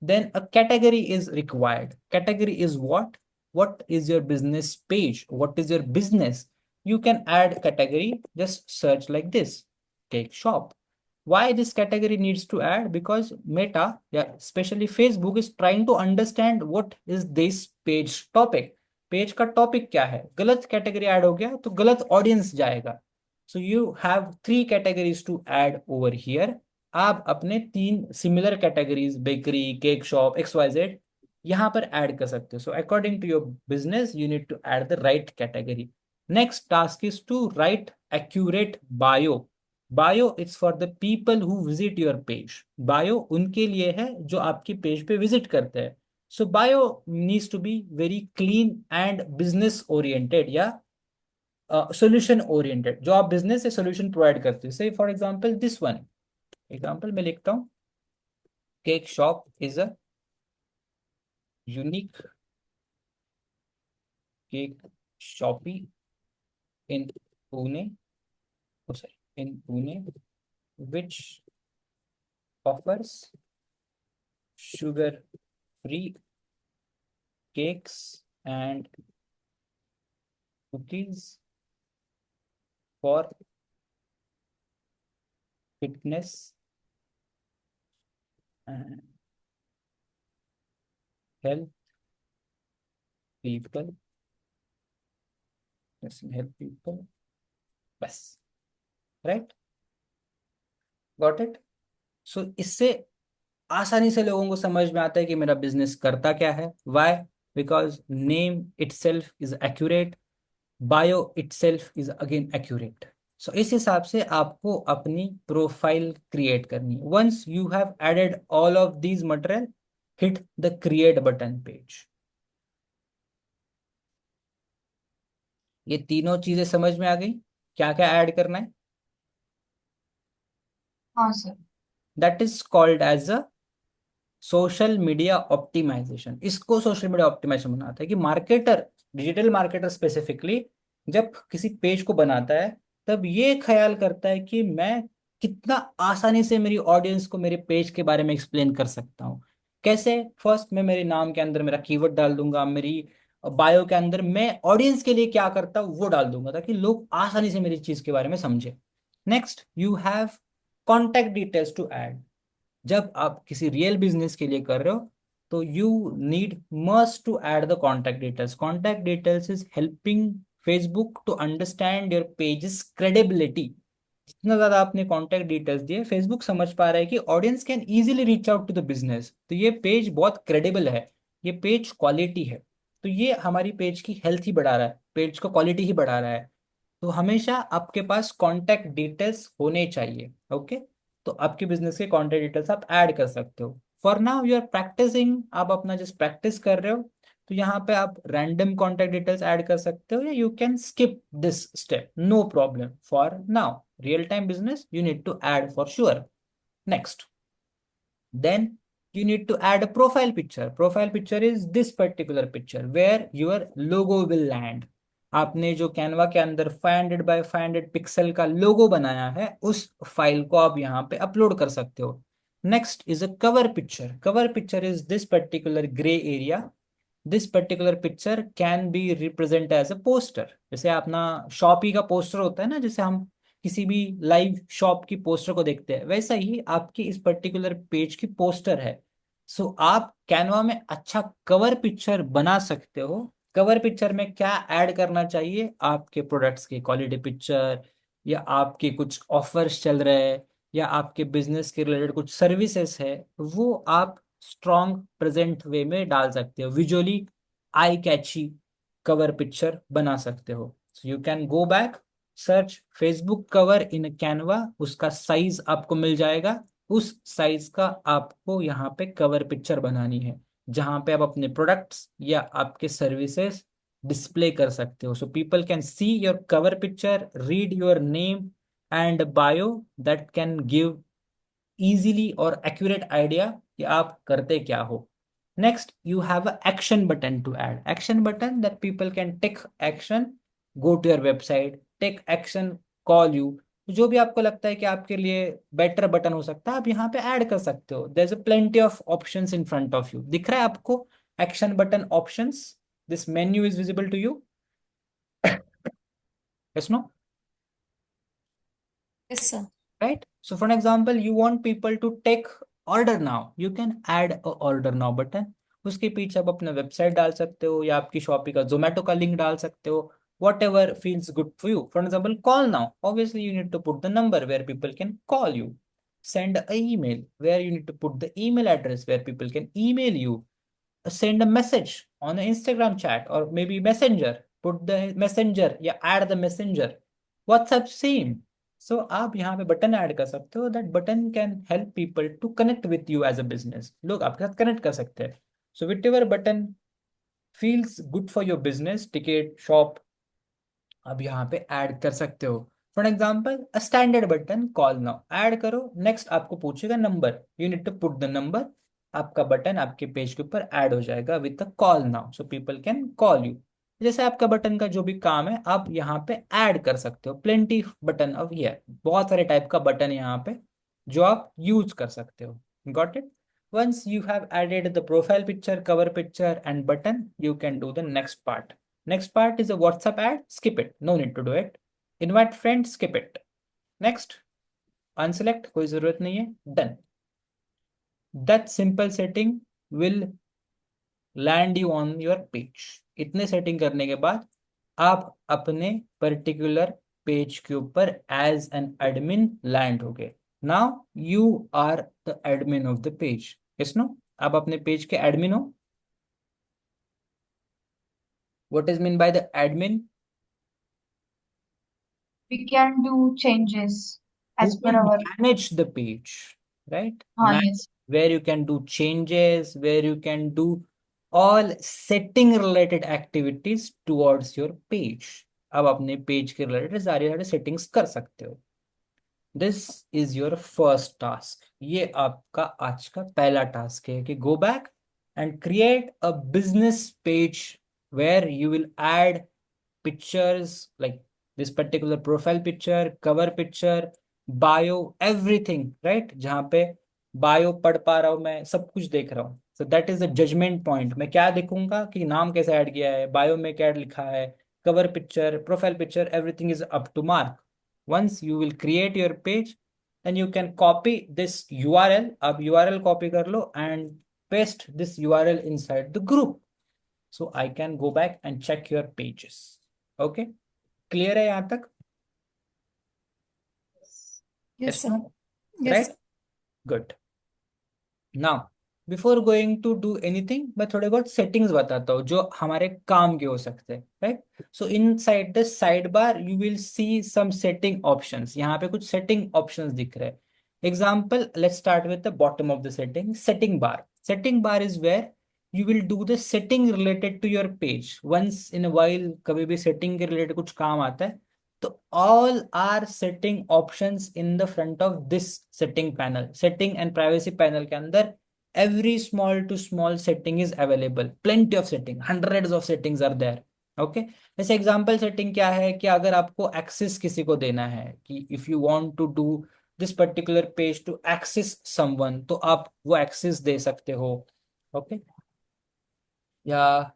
Then a category is required। Category is what? What is your business page? What is your business? You can add category, just search like this, cake shop। Why this category needs to add? Because Meta, yeah, especially Facebook is trying to understand what is this page topic। Page का topic क्या है? गलत category add हो गया तो गलत audience जाएगा। So you have 3 categories to add over here. आप अपने 3 similar categories, bakery, cake shop, XYZ, यहाँ पर ऐड कर सकते हो। So according to your business you need to add the right category. Next task is to write accurate bio. Bio is for the people who visit your page. Bio उनके लिए है जो आपकी पेज पे visit करते हैं। So bio needs to be very clean and business oriented या solution oriented. जो आप बिजनेस से सोल्यूशन प्रोवाइड करते हो, say for example this one. Example मैं लिखता हूँ, cake shop is a unique cake shoppe in Pune, sorry in Pune, which offers sugar free cakes and cookies for fitness and health people, doesn't help people, बस, right, got it. सो इससे आसानी से लोगों को समझ में आता है कि मेरा बिजनेस करता क्या है। Why? Because name itself is accurate, bio itself is again accurate. So इस हिसाब से आपको अपनी प्रोफाइल क्रिएट करनी है। Once you have added all of these material, hit the create button page. ये तीनों चीजें समझ में आ गई, क्या क्या ऐड करना है? हाँ sir. That is called as a social media optimization. इसको सोशल मीडिया ऑप्टिमाइजेशन बनाता है कि मार्केटर, डिजिटल मार्केटर स्पेसिफिकली, जब किसी पेज को बनाता है तब ये ख्याल करता है कि मैं कितना आसानी से मेरी ऑडियंस को मेरे पेज के बारे में एक्सप्लेन कर सकता हूँ। कैसे? फर्स्ट मैं मेरे नाम के अंदर मेरा कीवर्ड डाल दूंगा, मेरी बायो के अंदर मैं ऑडियंस के लिए क्या करता हूँ वो डाल दूंगा, ताकि लोग आसानी से मेरी चीज के बारे में समझे। Next, you have contact details to add. जब आप किसी रियल बिजनेस के लिए कर रहे हो तो you need must to add the contact details. Contact details is helping Facebook to understand your pages credibility. जितना ज्यादा आपने कॉन्टैक्ट डिटेल्स दिए, फेसबुक समझ पा रहा है कि audience can easily reach out to the business, तो ये पेज बहुत क्रेडिबल है, ये पेज क्वालिटी है। तो ये हमारी पेज की हेल्थ ही बढ़ा रहा है, पेज का क्वालिटी ही बढ़ा रहा है। तो हमेशा आपके पास कॉन्टैक्ट डिटेल्स होने चाहिए। ओके, तो आपके बिजनेस के कॉन्टैक्ट डिटेल्स आप ऐड कर सकते हो। For now you are practicing, आप अपना जस्ट प्रैक्टिस कर रहे हो, तो यहाँ पे आप रैंडम कॉन्टैक्ट डिटेल्स ऐड कर सकते हो, या you can skip this step, no problem. For now real time business you need to add for sure. Next, then you need to add a profile picture. Profile picture is this particular picture where your logo will land. आपने जो Canva के अंदर 500 bye 500 pixel का लोगो बनाया है, उस file को आप यहाँ पे अपलोड कर सकते हो। Next is a cover picture. Cover picture is this particular grey area. This particular picture can be represent as a poster. जैसे अपना शॉपी का पोस्टर होता है ना, जैसे हम किसी भी लाइव शॉप की पोस्टर को देखते हैं, वैसा ही आपकी इस पर्टिकुलर पेज की पोस्टर है। सो आप कैनवा में अच्छा कवर पिक्चर बना सकते हो। कवर पिक्चर में क्या ऐड करना चाहिए? आपके प्रोडक्ट्स की क्वालिटी पिक्चर, या आपके कुछ ऑफर्स चल रहे हैं, या आपके बिजनेस के रिलेटेड कुछ सर्विसेज है, वो आप स्ट्रॉन्ग प्रेजेंट वे में डाल सकते हो। विजुअली आई कैची कवर पिक्चर बना सकते हो। So you can go back, search Facebook cover in Canva, उसका साइज आपको मिल जाएगा। उस साइज का आपको यहाँ पे कवर पिक्चर बनानी है, जहाँ पे आप अपने प्रोडक्ट्स या आपके सर्विसेज डिस्प्ले कर सकते हो। So people can see your cover picture, read your name and bio, that can give easily और एक्यूरेट आइडिया कि आप करते क्या हो। Next, you have a action button to add. Action button that people can take action, go to your website, take action, call you. जो भी आपको लगता है कि आपके लिए बेटर बटन हो सकता है, आप यहाँ पे ऐड कर सकते हो। There is a plenty of options in front of you. दिख रहा है आपको action button options? This menu is visible to you? Yes, no? Yes sir. Right? So for an example, you want people to take order now. You can add a order now button. उसके पीछे आप अपना website डाल सकते हो, या आपकी shoppe का जोमेटो का लिंक डाल सकते हो, whatever feels good for you. For example, call now. Obviously, you need to put the number where people can call you. Send an email where you need to put the email address where people can email you. Send a message on an Instagram chat or maybe Messenger. Put the messenger, या add the messenger. WhatsApp same. सो आप यहाँ पे button add कर सकते हो, that button can help people to connect with you as a business. लोग आपके साथ कनेक्ट कर सकते हैं। So whatever button feels good for your business, ticket shop, आप यहाँ पे ऐड कर सकते हो। For example, a standard button call now ad करो। नेक्स्ट आपको पूछेगा number, you need to put the number. आपका बटन आपके पेज के ऊपर ऐड हो जाएगा with the call now, so people can call you. जैसे आपका बटन का जो भी काम है आप यहाँ पे ऐड कर सकते हो। प्लेंटी बटन ऑफ हियर, बहुत सारे टाइप का बटन यहाँ पे जो आप यूज कर सकते हो। Got it? Once you have added the profile picture, cover picture and button, you can do the next part. Next part is a WhatsApp ad. Skip it. No need to do it. Invite friends. Skip it. Next, unselect. कोई जरूरत नहीं है. Done. That simple setting will land you on your page. इतने setting करने के बाद आप अपने पर्टिकुलर पेज के ऊपर एज एन एडमिन लैंड हो गए। Now you are the admin of the page, yes no? आप अपने पेज के एडमिन हो। What is mean by the admin? We can do changes Who as per will our. manage the page, right? Yes. Where you can do changes, where you can do all setting related activities towards your page। अब अपने page के related सारे सारे settings कर सकते हो। This is your first task. ये आपका आज का पहला टास्क है कि go back and create a business page where you will add pictures like this particular profile picture, cover picture, bio, everything, right? जहाँ पे बायो पढ़ पा रहा हूँ, मैं सब कुछ देख रहा हूँ। So that is the judgement point. मैं क्या देखूंगा कि नाम कैसे ऐड किया है, बायो में क्या लिखा है, cover picture, profile picture, everything is up to mark. Once you will create your page then you can copy this URL। अब URL कॉपी कर लो and paste this URL inside the group, so I can go back and check your pages। Okay, clear है यहां तक? Yes sir. No? Yes right, sir. Good. Now before going to do anything, मैं थोड़े बहुत settings बताता हूँ जो हमारे काम के हो सकते हैं, right? So inside the side bar you will see some setting options. यहाँ पे कुछ सेटिंग ऑप्शंस दिख रहे हैं। Example, let's start with the bottom of the setting, setting bar. Setting bar is where you will do the setting related to your page once in a while। कभी भी setting के related कुछ काम आता है तो all are setting options in the front of this setting panel। setting and privacy panel के अंदर every small to small setting is available। plenty of setting, hundreds of settings are there। Okay, जैसे example setting क्या है कि अगर आपको access किसी को देना है कि if you want to do this particular page to access someone, तो आप वो एक्सेस दे सकते हो। ओके, या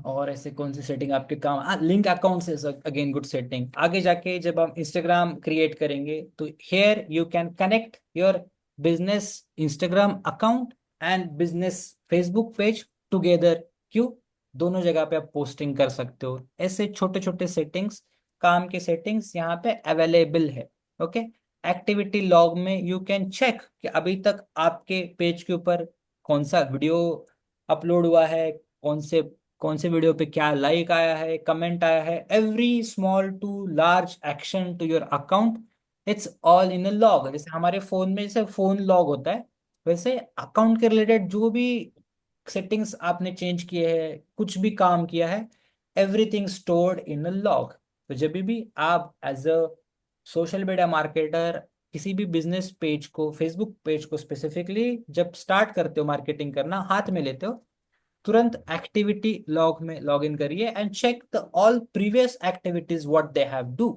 और ऐसे कौन सी सेटिंग आपके काम, लिंक अकाउंट से अगेन गुड सेटिंग। आगे जाके जब हम इंस्टाग्राम क्रिएट करेंगे तो here you can connect your business Instagram account and business Facebook page together. क्यों? दोनों जगह पे आप पोस्टिंग कर सकते हो। ऐसे छोटे छोटे सेटिंग्स, काम के सेटिंग्स यहाँ पे अवेलेबल है। ओके, एक्टिविटी लॉग में यू कैन चेक कि अभी तक आपके पेज के ऊपर कौन सा वीडियो अपलोड हुआ है, कौन से वीडियो पे क्या लाइक आया है, कमेंट आया है, every small to large action to your account, it's all in a log. जैसे हमारे फोन में जैसे फोन लॉग होता है, वैसे अकाउंट के रिलेटेड जो भी सेटिंग्स आपने चेंज किए हैं, कुछ भी काम किया है, everything stored in a log. तो जब भी आप as a social media marketer किसी भी बिजनेस पेज को, फेसबुक पेज को स्पेसिफिकली जब स्टार्ट करते हो मार्केटिंग करना, हाथ में लेते हो, तुरंत एक्टिविटी लॉग में लॉग इन करिए and check the all previous activities what they have do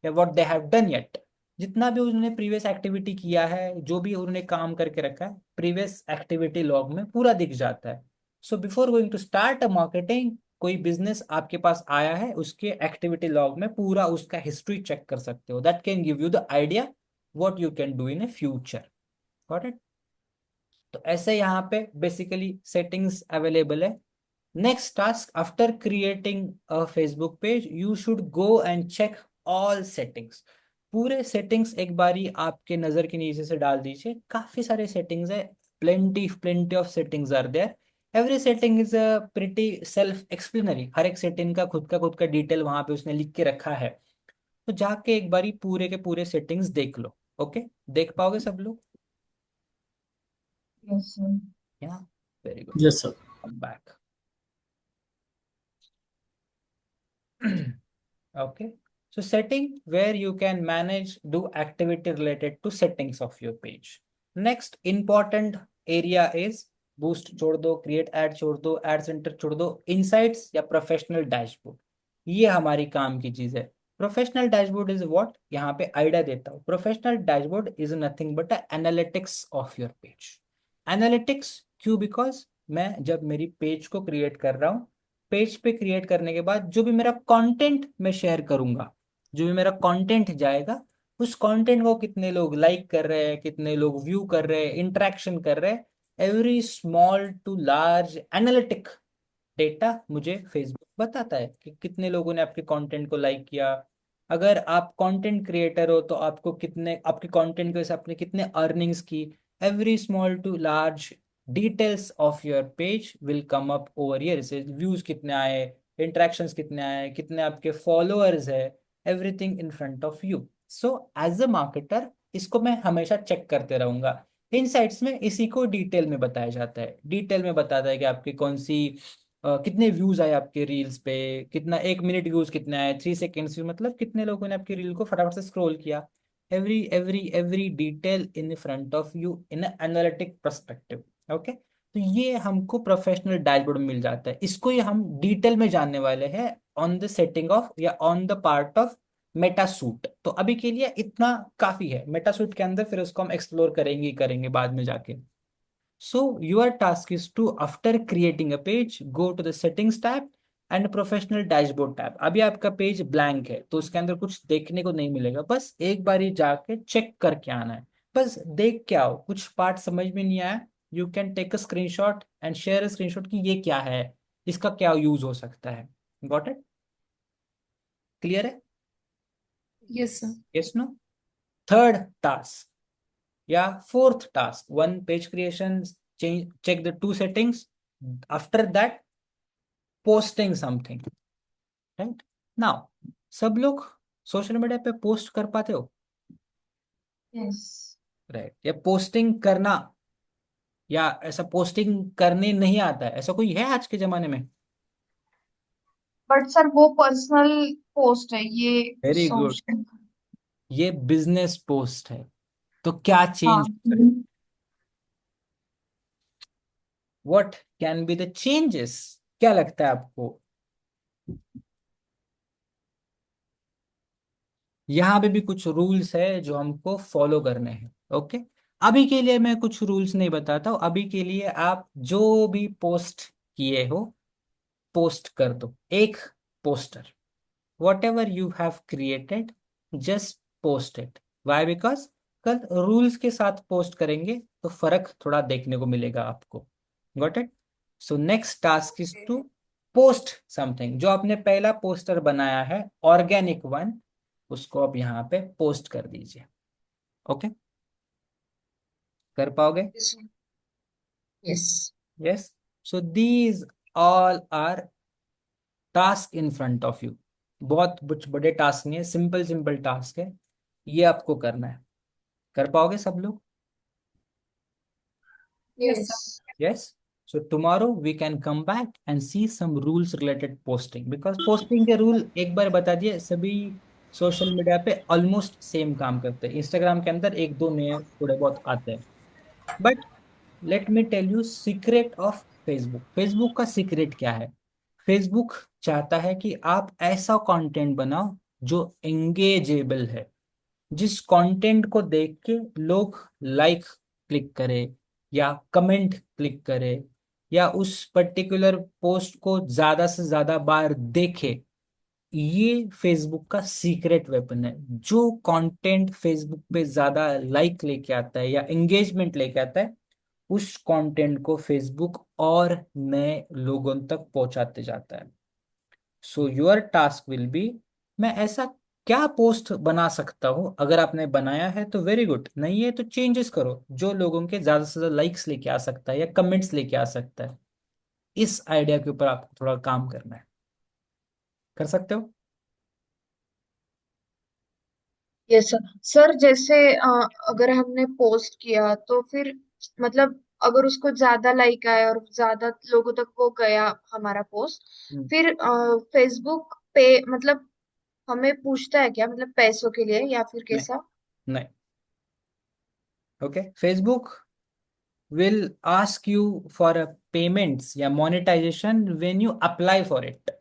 या what they have done yet. जितना भी उन्होंने प्रीवियस एक्टिविटी किया है, जो भी उन्होंने काम करके रखा है, प्रीवियस एक्टिविटी लॉग में पूरा दिख जाता है। So before going to start a marketing, कोई बिजनेस आपके पास आया है, उसके एक्टिविटी लॉग में पूरा उसका हिस्ट्री चेक कर सकते हो। That can give you the idea what you can do in a future. Got it? तो ऐसे यहाँ पे बेसिकली सेटिंग्स अवेलेबल है। Next task, after creating a Facebook page you should go and check all settings. पूरे settings एक बारी आपके नजर के नीचे से डाल दीजिए। काफी सारे सेटिंग्स है, plenty plenty of settings are there. Every setting is a pretty self explanatory. हर एक सेटिंग का खुद का डिटेल वहां पे उसने लिख के रखा है। तो जाके एक बारी पूरे के पूरे सेटिंग्स देख लो। ओके, देख पाओगे सब लोग? Yes, sir. या, very good, Yes, sir. Back. Okay, so setting where you can manage do activity related to settings of your page। next important area is boost छोड़ दो, create ad छोड़ दो, ad center छोड़ दो, insights या professional dashboard। ये हमारी काम की चीज है। प्रोफेशनल डैशबोर्ड इज व्हाट, यहाँ पे आइडिया देता हूँ। Professional dashboard is nothing but analytics of your page. Analytics क्यों? बिकॉज मैं जब मेरी पेज को क्रिएट कर रहा हूँ, पेज पे क्रिएट करने के बाद जो भी मेरा कंटेंट मैं शेयर करूंगा, जो भी मेरा कंटेंट जाएगा, उस कंटेंट को कितने लोग लाइक कर रहे हैं, कितने लोग व्यू कर रहे हैं, इंटरेक्शन कर रहे हैं, every small to large analytic data मुझे फेसबुक बताता है कि कितने लोगों ने आपके कंटेंट को लाइक किया। अगर आप कंटेंट क्रिएटर हो तो आपको कितने, आपके कंटेंट के हिसाब से आपने कितने अर्निंग्स की। Every small to large details of your page will come up over here. जैसे व्यूज कितने आए, इंटरेक्शंस कितने आए, कितने आपके फॉलोअर्स है, everything in front of you. So as a marketer इसको मैं हमेशा चेक करते रहूंगा। इनसाइट्स में इसी को डिटेल में बताया जाता है, डिटेल में बताता है कि आपकी कौन सी कितने व्यूज आए आपके रील्स पे, कितना 1 मिनट व्यूज कितने आए, 3 सेकेंड्स व्यूज, मतलब कितने लोगों ने आपकी रील को फटाफट से स्क्रॉल किया। Every detail in front of you in analytic perspective. Okay, तो ये हमको प्रोफेशनल डैशबोर्ड में मिल जाता है। इसको ये हम डिटेल में जानने वाले हैं ऑन द सेटिंग ऑफ या ऑन द पार्ट ऑफ मेटासूट। तो अभी के लिए इतना काफी है मेटासूट के अंदर, फिर उसको हम एक्सप्लोर करेंगे ही करेंगे बाद में जाके। So your task is to, after creating a page, go to the settings tab and professional dashboard tab। अभी आपका पेज ब्लैंक है तो उसके अंदर कुछ देखने को नहीं मिलेगा, बस एक बार ही जाके चेक करके आना है। बस देख के आओ, कुछ पार्ट समझ में नहीं आया, you can take a screenshot and share a screenshot कि ये क्या है, इसका क्या यूज हो सकता है। Got it? क्लियर है? Yes sir. Yes no? Third task या fourth task, one page creation, change, check the two settings, after that posting something, right? Now सब लोग सोशल मीडिया पे पोस्ट कर पाते हो? यस। राइट, या पोस्टिंग करना, या ऐसा पोस्टिंग करने नहीं आता है, ऐसा कोई है आज के जमाने में? बट सर वो पर्सनल पोस्ट है ये। Very good, social. ये बिजनेस पोस्ट है। तो क्या हाँ। Change, what can be the changes, क्या लगता है आपको? यहाँ पे भी कुछ रूल्स है जो हमको फॉलो करने हैं। ओके, अभी के लिए मैं कुछ रूल्स नहीं बताता हूँ, अभी के लिए आप जो भी पोस्ट किए हो पोस्ट कर दो, एक poster, whatever you have created just post it. Why? Because कल रूल्स के साथ पोस्ट करेंगे तो फर्क थोड़ा देखने को मिलेगा आपको। Got it? So next task is to post something. जो आपने पहला पोस्टर बनाया है ऑर्गेनिक वन, उसको आप यहाँ पे पोस्ट कर दीजिए। ओके, कर पाओगे? Yes. Yes. So these all are task in front of you. बहुत कुछ बड़े टास्क नहीं है, सिंपल सिंपल टास्क है, ये आपको करना है। कर पाओगे सब लोग? Yes. Yes. So tomorrow we can come back and see some rules related posting, because posting के रूल एक बार बता दिए, सभी सोशल मीडिया पे ऑलमोस्ट सेम काम करते हैं। इंस्टाग्राम के अंदर एक दो नए थोड़े बहुत आते हैं, but let me tell you secret of Facebook. Facebook का सीक्रेट क्या है? फेसबुक चाहता है कि आप ऐसा कंटेंट बनाओ जो एंगेजेबल है, जिस कंटेंट को देख के लोग लाइक क्लिक करें या कमेंट क्लिक करें या उस पर्टिकुलर पोस्ट को ज्यादा से ज्यादा बार देखे। ये फेसबुक का सीक्रेट वेपन है। जो कंटेंट फेसबुक पे ज्यादा लाइक लेके आता है या एंगेजमेंट लेके आता है, उस कंटेंट को फेसबुक और नए लोगों तक पहुंचाते जाता है। So your task will be, मैं ऐसा क्या पोस्ट बना सकता हूँ? अगर आपने बनाया है तो वेरी गुड, नहीं है तो चेंजेस करो जो लोगों के ज्यादा से ज्यादा लाइक्स लेके आ सकता है या कमेंट्स लेके आ सकता है। इस आइडिया के ऊपर आपको थोड़ा काम करना है। कर सकते हो? Yes sir. सर जैसे अगर हमने पोस्ट किया तो फिर मतलब अगर उसको ज्यादा लाइक आया और ज्यादा लोगों तक वो गया हमारा पोस्ट, हम्म, फिर फेसबुक पे मतलब हमें पूछता है क्या, मतलब पैसों के लिए या फिर नहीं, कैसा? नहीं। Okay, Facebook will ask you for a payments या monetization when you apply for it.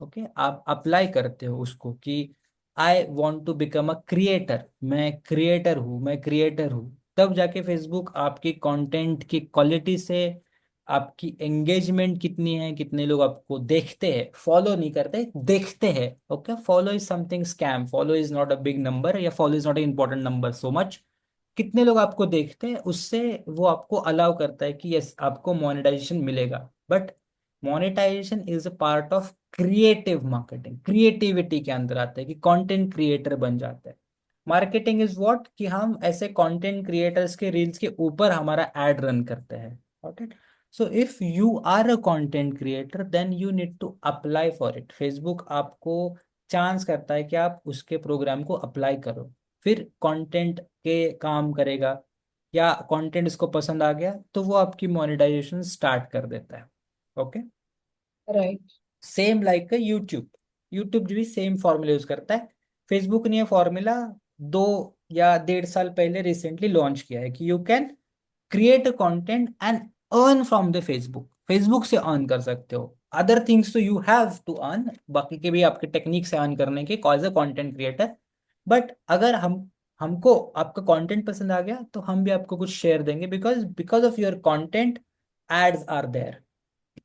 Okay, आप अप्लाई करते हो उसको कि I want to become a creator, मैं क्रिएटर हूँ, मैं क्रिएटर हूँ, तब जाके फेसबुक आपकी कंटेंट की क्वालिटी से, आपकी एंगेजमेंट कितनी है, कितने लोग आपको देखते हैं, फॉलो नहीं करते, देखते हैं। Okay, follow is something scam, follow is not a big number या follow is not a important number so much. कितने लोग आपको देखते हैं उससे वो आपको अलाउ करता है कि यस आपको मोनेटाइजेशन मिलेगा। But monetization is a part of creative marketing, creativity के अंदर आता है कि कंटेंट क्रिएटर बन जाता है। मार्केटिंग इज व्हाट, कि हम ऐसे कंटेंट क्रिएटर्स के रील्स के ऊपर हमारा एड रन करते हैं। Got it? So if you are a content creator then you need to apply for it. Facebook आपको चांस करता है कि आप उसके प्रोग्राम को अप्लाई करो, फिर कंटेंट के काम करेगा, या कंटेंट इसको पसंद आ गया तो वो आपकी मोनेटाइजेशन स्टार्ट कर देता है। Okay, right. Same like YouTube. YouTube भी सेम फॉर्मूला यूज करता है। फेसबुक ने ये फॉर्मूला 2 या 1.5 साल पहले रिसेंटली लॉन्च किया है कि you can create a content and earn from the Facebook. Facebook से अर्न कर सकते हो। अदर थिंग्स तो यू हैव टू अर्न, बाकी के भी आपके टेक्निक से अर्न करने के cause a content creator. But अगर हमको आपका कंटेंट पसंद आ गया तो हम भी आपको कुछ शेयर देंगे, because because of your content ads are there.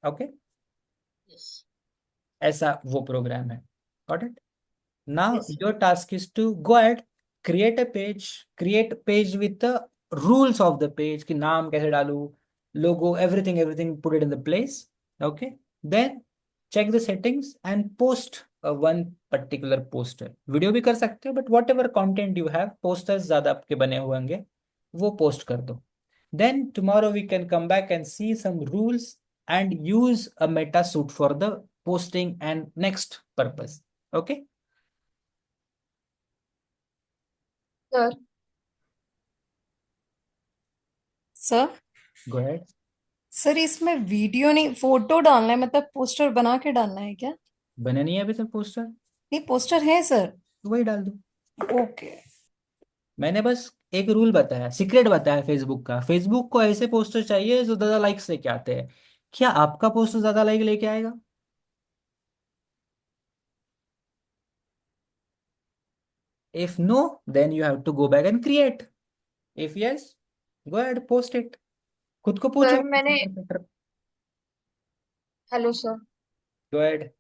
Okay, yes. ऐसा वो प्रोग्राम है। Got it? Now yes sir. your task is to go ahead, create a page with the rules of the page, कि नाम कैसे डालूं, logo, everything, put it in the place. Okay, then check the settings and post one particular poster. Video भी कर सकते हो, but whatever content you have, posters ज्यादा आपके बने हुए होंगे, वो पोस्ट कर दो। Then tomorrow we can come back and see some rules and use a meta suit for the posting and next purpose. Okay. Sir sir, Go ahead. Sir इसमें video नहीं, फोटो डालना है, मतलब पोस्टर बना के डालना है क्या? बने नहीं है अभी तक पोस्टर? नहीं, पोस्टर है सर। तो वही डाल दो। ओके। मैंने बस एक रूल बताया, सीक्रेट बताया फेसबुक का। फेसबुक को ऐसे पोस्टर चाहिए जो ज्यादा लाइक्स लेके आते हैं। क्या आपका पोस्टर ज्यादा लाइक लेके आएगा? If no, then you have to go back and create. If yes, go ahead post it. खुद को पूछो। सर मैंने hello sir. Go ahead.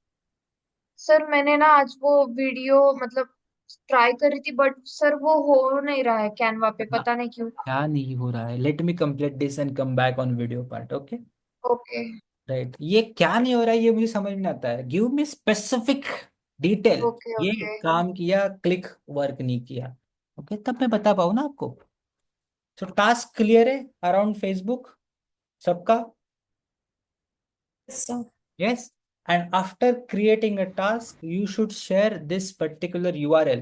Sir मैंने ना आज वो वीडियो मतलब ट्राई करी थी, बट सर वो हो नहीं रहा है कैनवा पे, पता नहीं क्यों। क्या नहीं हो रहा है? Let me complete this and come back on video part. Okay, okay right. ये क्या नहीं हो रहा है ये मुझे समझ नहीं आता है। Give me specific detail. Okay ये ओके। काम किया, क्लिक वर्क नहीं किया। ओके, तब मैं बता पाऊँ ना आपको। सो टास्क क्लियर है अराउंड फेसबुक सबका? Sir, yes. And after creating a task you should share this particular URL.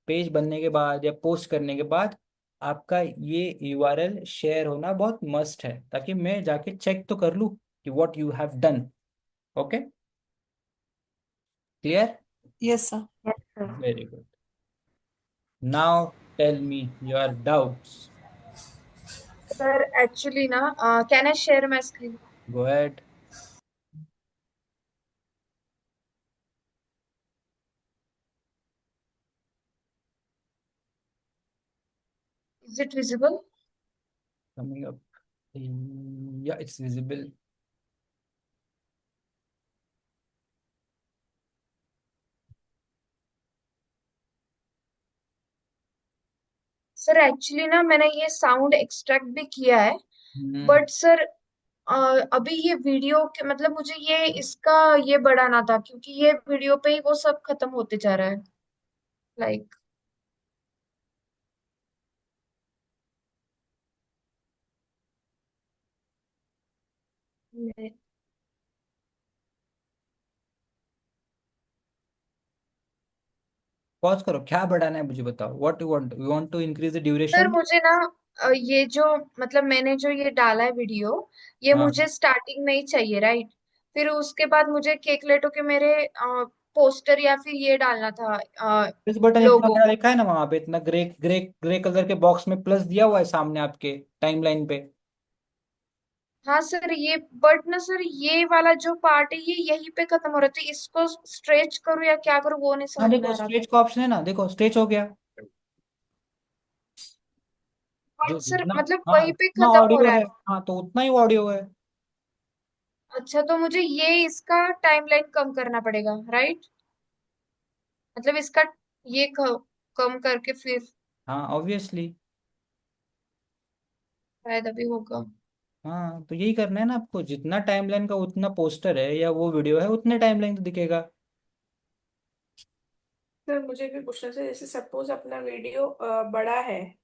Page बनने के बाद या पोस्ट करने के बाद आपका ये यूआरएल शेयर होना बहुत मस्ट है, ताकि मैं जाके चेक तो कर लूँ कि what you have done. Okay, clear? Yes sir. Yes sir. Very good. Now tell me your doubts. Sir actually ना, can I share my screen? Go ahead. Is it visible? Coming up, या it's visible. Sir actually ना मैंने ये sound extract भी किया है, but sir अभी ये वीडियो के मतलब मुझे ये इसका ये बढ़ाना था, क्योंकि ये वीडियो पे ही वो सब खत्म होते जा रहा है, लाइक। पॉज करो, क्या बढ़ाना है मुझे बताओ। What you want to increase the sir duration? मुझे ना ये जो मतलब मैंने जो ये डाला है वीडियो, ये मुझे हाँ, स्टार्टिंग में ही चाहिए, राइट? फिर उसके बाद मुझे केकलेटो के मेरे पोस्टर या फिर ये डालना था, इस बटन इतना लोगो। बड़ा लिखा है ना वहां पे, इतना ग्रे ग्रे ग्रे कलर के बॉक्स में प्लस दिया हुआ है सामने आपके टाइमलाइन पे। हाँ सर, ये बट ना सर, ये वाला जो पार्ट है ये यहीं पे खत्म हो रहा था, इसको स्ट्रेच करूँ या क्या करूँ वो नहीं हाँ समझ में देखो, आ रहा था। स्ट्रेच का ऑप्शन है ना, देखो स्ट्रेच हो गया। जो बट सर जितना, मतलब हाँ वहीं पे जितना खत्म हो ऑडियो रहा है। है, हाँ तो उतना ही ऑडियो है। अच्छा, तो मुझे ये इसका टाइमलाइन कम करना पड़ेगा, राइट? मतलब इसका ये कम करके फिर हाँ ऑब्वियसली। शायद अभी होगा। हाँ, तो यही करना है ना आपको, जितना टाइमलाइन का उतना पोस्टर है या वो वीडियो है उतने टाइमलाइन तो दिखेगा। सर मुझे भी पूछना था, जैसे सपोज अपना वीडियो बड़ा है,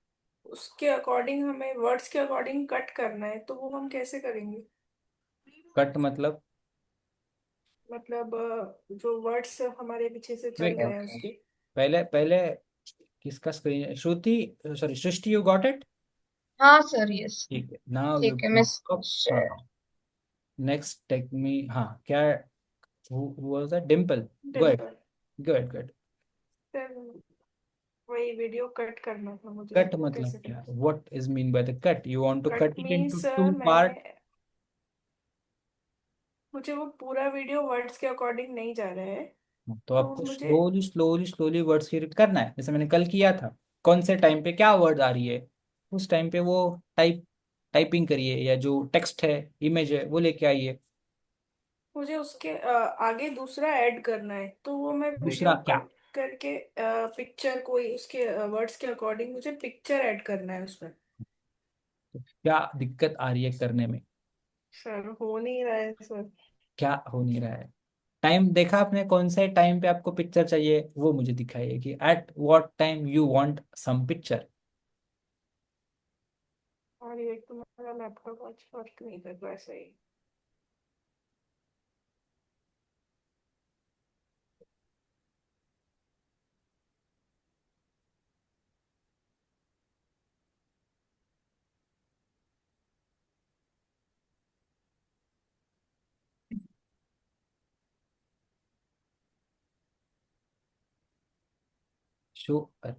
उसके अकॉर्डिंग हमें वर्ड्स के अकॉर्डिंग कट करना है, तो वो हम कैसे करेंगे? कट मतलब? मतलब जो वर्ड्स हमारे पीछे से चल वेट, रहे हैं उसके। पहले पहले किसका screen, Shruti, sorry Srishti, you got it? हाँ सर, यस। ठीक है, नाउ यू ठीक है, मैं हाँ, शेयर। नेक्स्ट टेक मी, हाँ क्या, was that Dimple? Go ahead, Dimple. Go ahead, go ahead. Sir वही वीडियो कट करना था मुझे, कट वो मतलब कैसे क्या? करें? What is mean by the cut? You want to cut cut it into means to मैंने, पार्ट? मुझे वो पूरा वीडियो वर्ड्स के अकॉर्डिंग नहीं जा रहा है, तो तो आपको मुझे। स्लोली स्लोली स्लोली वर्ड्स की रीड करना है, जैसे मैंने कल किया था। कौन से टाइम पे क्या वर्ड आ रही है, उस टाइम पे वो टाइपिंग करिए, या जो टेक्स्ट है, इमेज है, वो लेके आइए। मुझे उसके आगे दूसरा ऐड करना है, तो वो मैं दूसरा वीडियो क्या? कट करके पिक्चर कोई उसके वर्ड्स के अकॉर्डिंग मुझे पिक्चर ऐड करना है उसमें। क्या दिक्कत आ रही है करने में? सर हो नहीं रहा है सर। क्या हो नहीं रहा है? टाइम देखा आपने, कौन से टाइम पे आपको पिक्चर चाहिए वो मुझे दिखाइए, कि at what time you want some picture. और ये तो मेरा लैपटॉप आज वर्क नहीं कर रहा है सही। शो, सर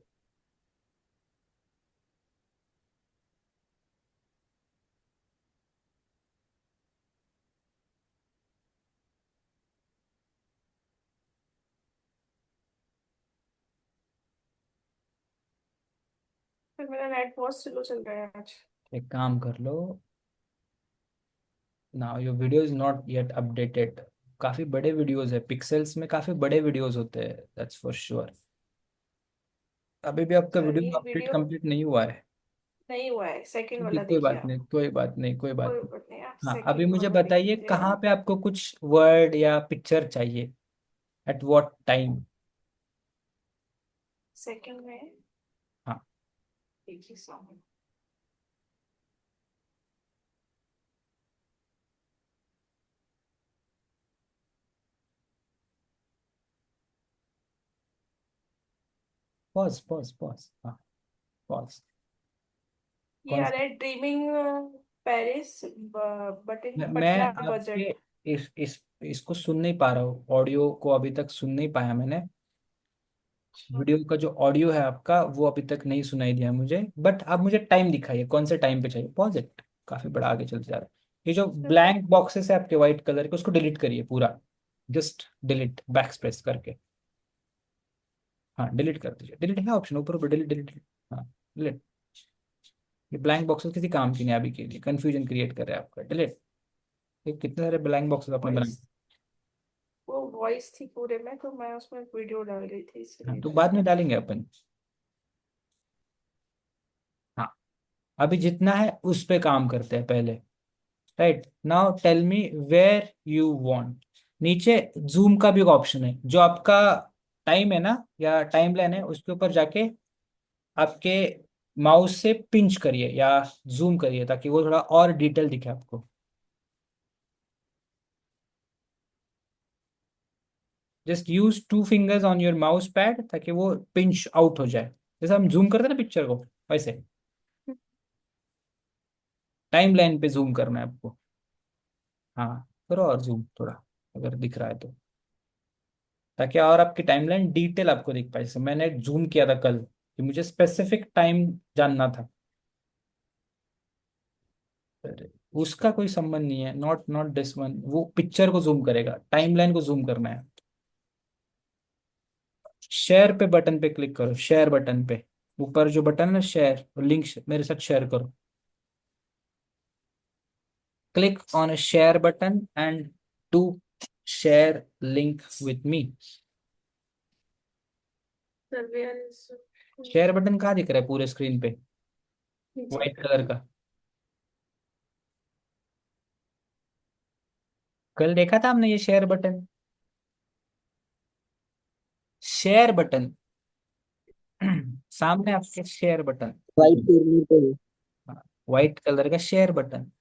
मेरा नेट बहुत स्लो चल रहा है आज। एक काम कर लो, now your video is not yet updated. काफी बड़े वीडियोस है, पिक्सेल्स में काफी बड़े वीडियोस होते हैं, दैट्स फॉर श्योर। अभी भी आपका सर वीडियो ये अपडेट वीडियो कंप्लीट नहीं हुआ है। नहीं हुआ है, सेकंड ठीक है, वाला कोई देखिए बात आप। नहीं, कोई बात नहीं, कोई बात कोई नहीं। बात नहीं, आप हाँ, अभी सेकंड मुझे वाला देख बताइए लीजिएगा। कहाँ पे आपको कुछ वर्ड या पिक्चर चाहिए, एट व्हाट टाइम? सेकंड में हाँ, देखिए सॉन्ग। पॉज पॉज पॉज, हाँ, पॉज। ये कौन आ सा? रहा है ड्रीमिंग पेरिस, बट इन मैं पतला आपके बजट। इस इसको सुन नहीं पा रहा हूँ, ऑडियो को अभी तक सुन नहीं पाया मैंने। अच्छा। वीडियो का जो ऑडियो है आपका वो अभी तक नहीं सुनाई दिया मुझे, बट आप मुझे टाइम दिखाइए, कौन से टाइम पे चाहिए। पॉज इट, काफी बड़ा आगे चलते जा रहा है। ये जो ब्लैंक बॉक्सेस है आपके व्हाइट कलर के, उसको डिलीट करिए पूरा, जस्ट डिलीट, बैक प्रेस करके। हाँ, डिलीट कर दीजिए, डिलीट है ऑप्शन ऊपर ऊपर, डिलीट डिलीट। हाँ, डिलीट। ये ब्लैंक बॉक्सेस किसी काम की नहीं, अभी के लिए कंफ्यूजन क्रिएट कर रहे हैं आपका, डिलीट। ये कितने सारे ब्लैंक बॉक्सेस आपने बनाए? वॉइस, वो वॉइस थी पूरे में, तो मैं उसमें वीडियो डाल रही थी हाँ, इसलिए। तो बाद में डालेंगे अपन। हाँ, अभी जितना है उस पे काम करते हैं पहले। Right now tell me where you want. नीचे जूम का भी एक ऑप्शन है, जो आपका टाइम है ना, या टाइम लाइन है, उसके ऊपर जाके आपके माउस से पिंच करिए या जूम करिए, ताकि वो थोड़ा और डिटेल दिखे आपको। Just use two fingers on your mouse pad, ताकि वो पिंच आउट हो जाए, जैसे हम जूम करते हैं ना पिक्चर को, वैसे टाइम लाइन पे जूम करना है आपको। हाँ, करो और जूम थोड़ा, अगर दिख रहा है तो, ताकि और आपकी टाइमलाइन डिटेल आपको दिख पाए। जैसे मैंने जूम किया था कल, कि मुझे स्पेसिफिक टाइम जानना था। अरे, उसका कोई संबंध नहीं है, नॉट नॉट दिस वन, वो पिक्चर को जूम करेगा, टाइमलाइन को जूम करना है। शेयर पे बटन पे क्लिक करो, शेयर बटन पे, ऊपर जो बटन है ना, शेयर, लिंक मेरे साथ शेयर करो। क्लिक ऑन a share button and to share link with me। Sir where is, share button कहाँ दिख रहा है पूरे स्क्रीन पे, नीचे। व्हाइट कलर का? कल देखा था हमने ये शेयर बटन, शेयर बटन सामने आपके शेयर बटन, राइट कॉर्नर पे है। व्हाइट कलर का शेयर बटन।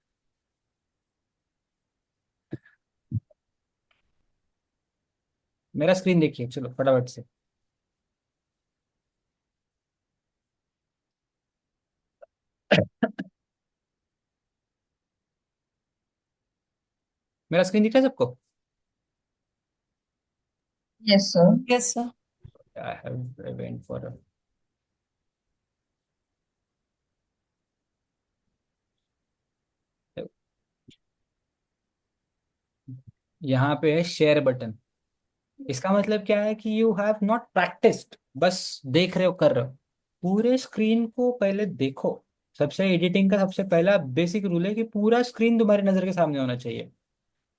मेरा स्क्रीन देखिए चलो फटाफट से। मेरा स्क्रीन दिख रहा है सबको? Yes sir. Yes sir. I have went for यहाँ पे है शेयर बटन। इसका मतलब क्या है कि यू हैव नॉट प्रैक्टिस्ड, बस देख रहे हो कर रहे हो। पूरे स्क्रीन को पहले देखो। सबसे एडिटिंग का सबसे पहला बेसिक रूल है कि पूरा स्क्रीन तुम्हारी नजर के सामने होना चाहिए।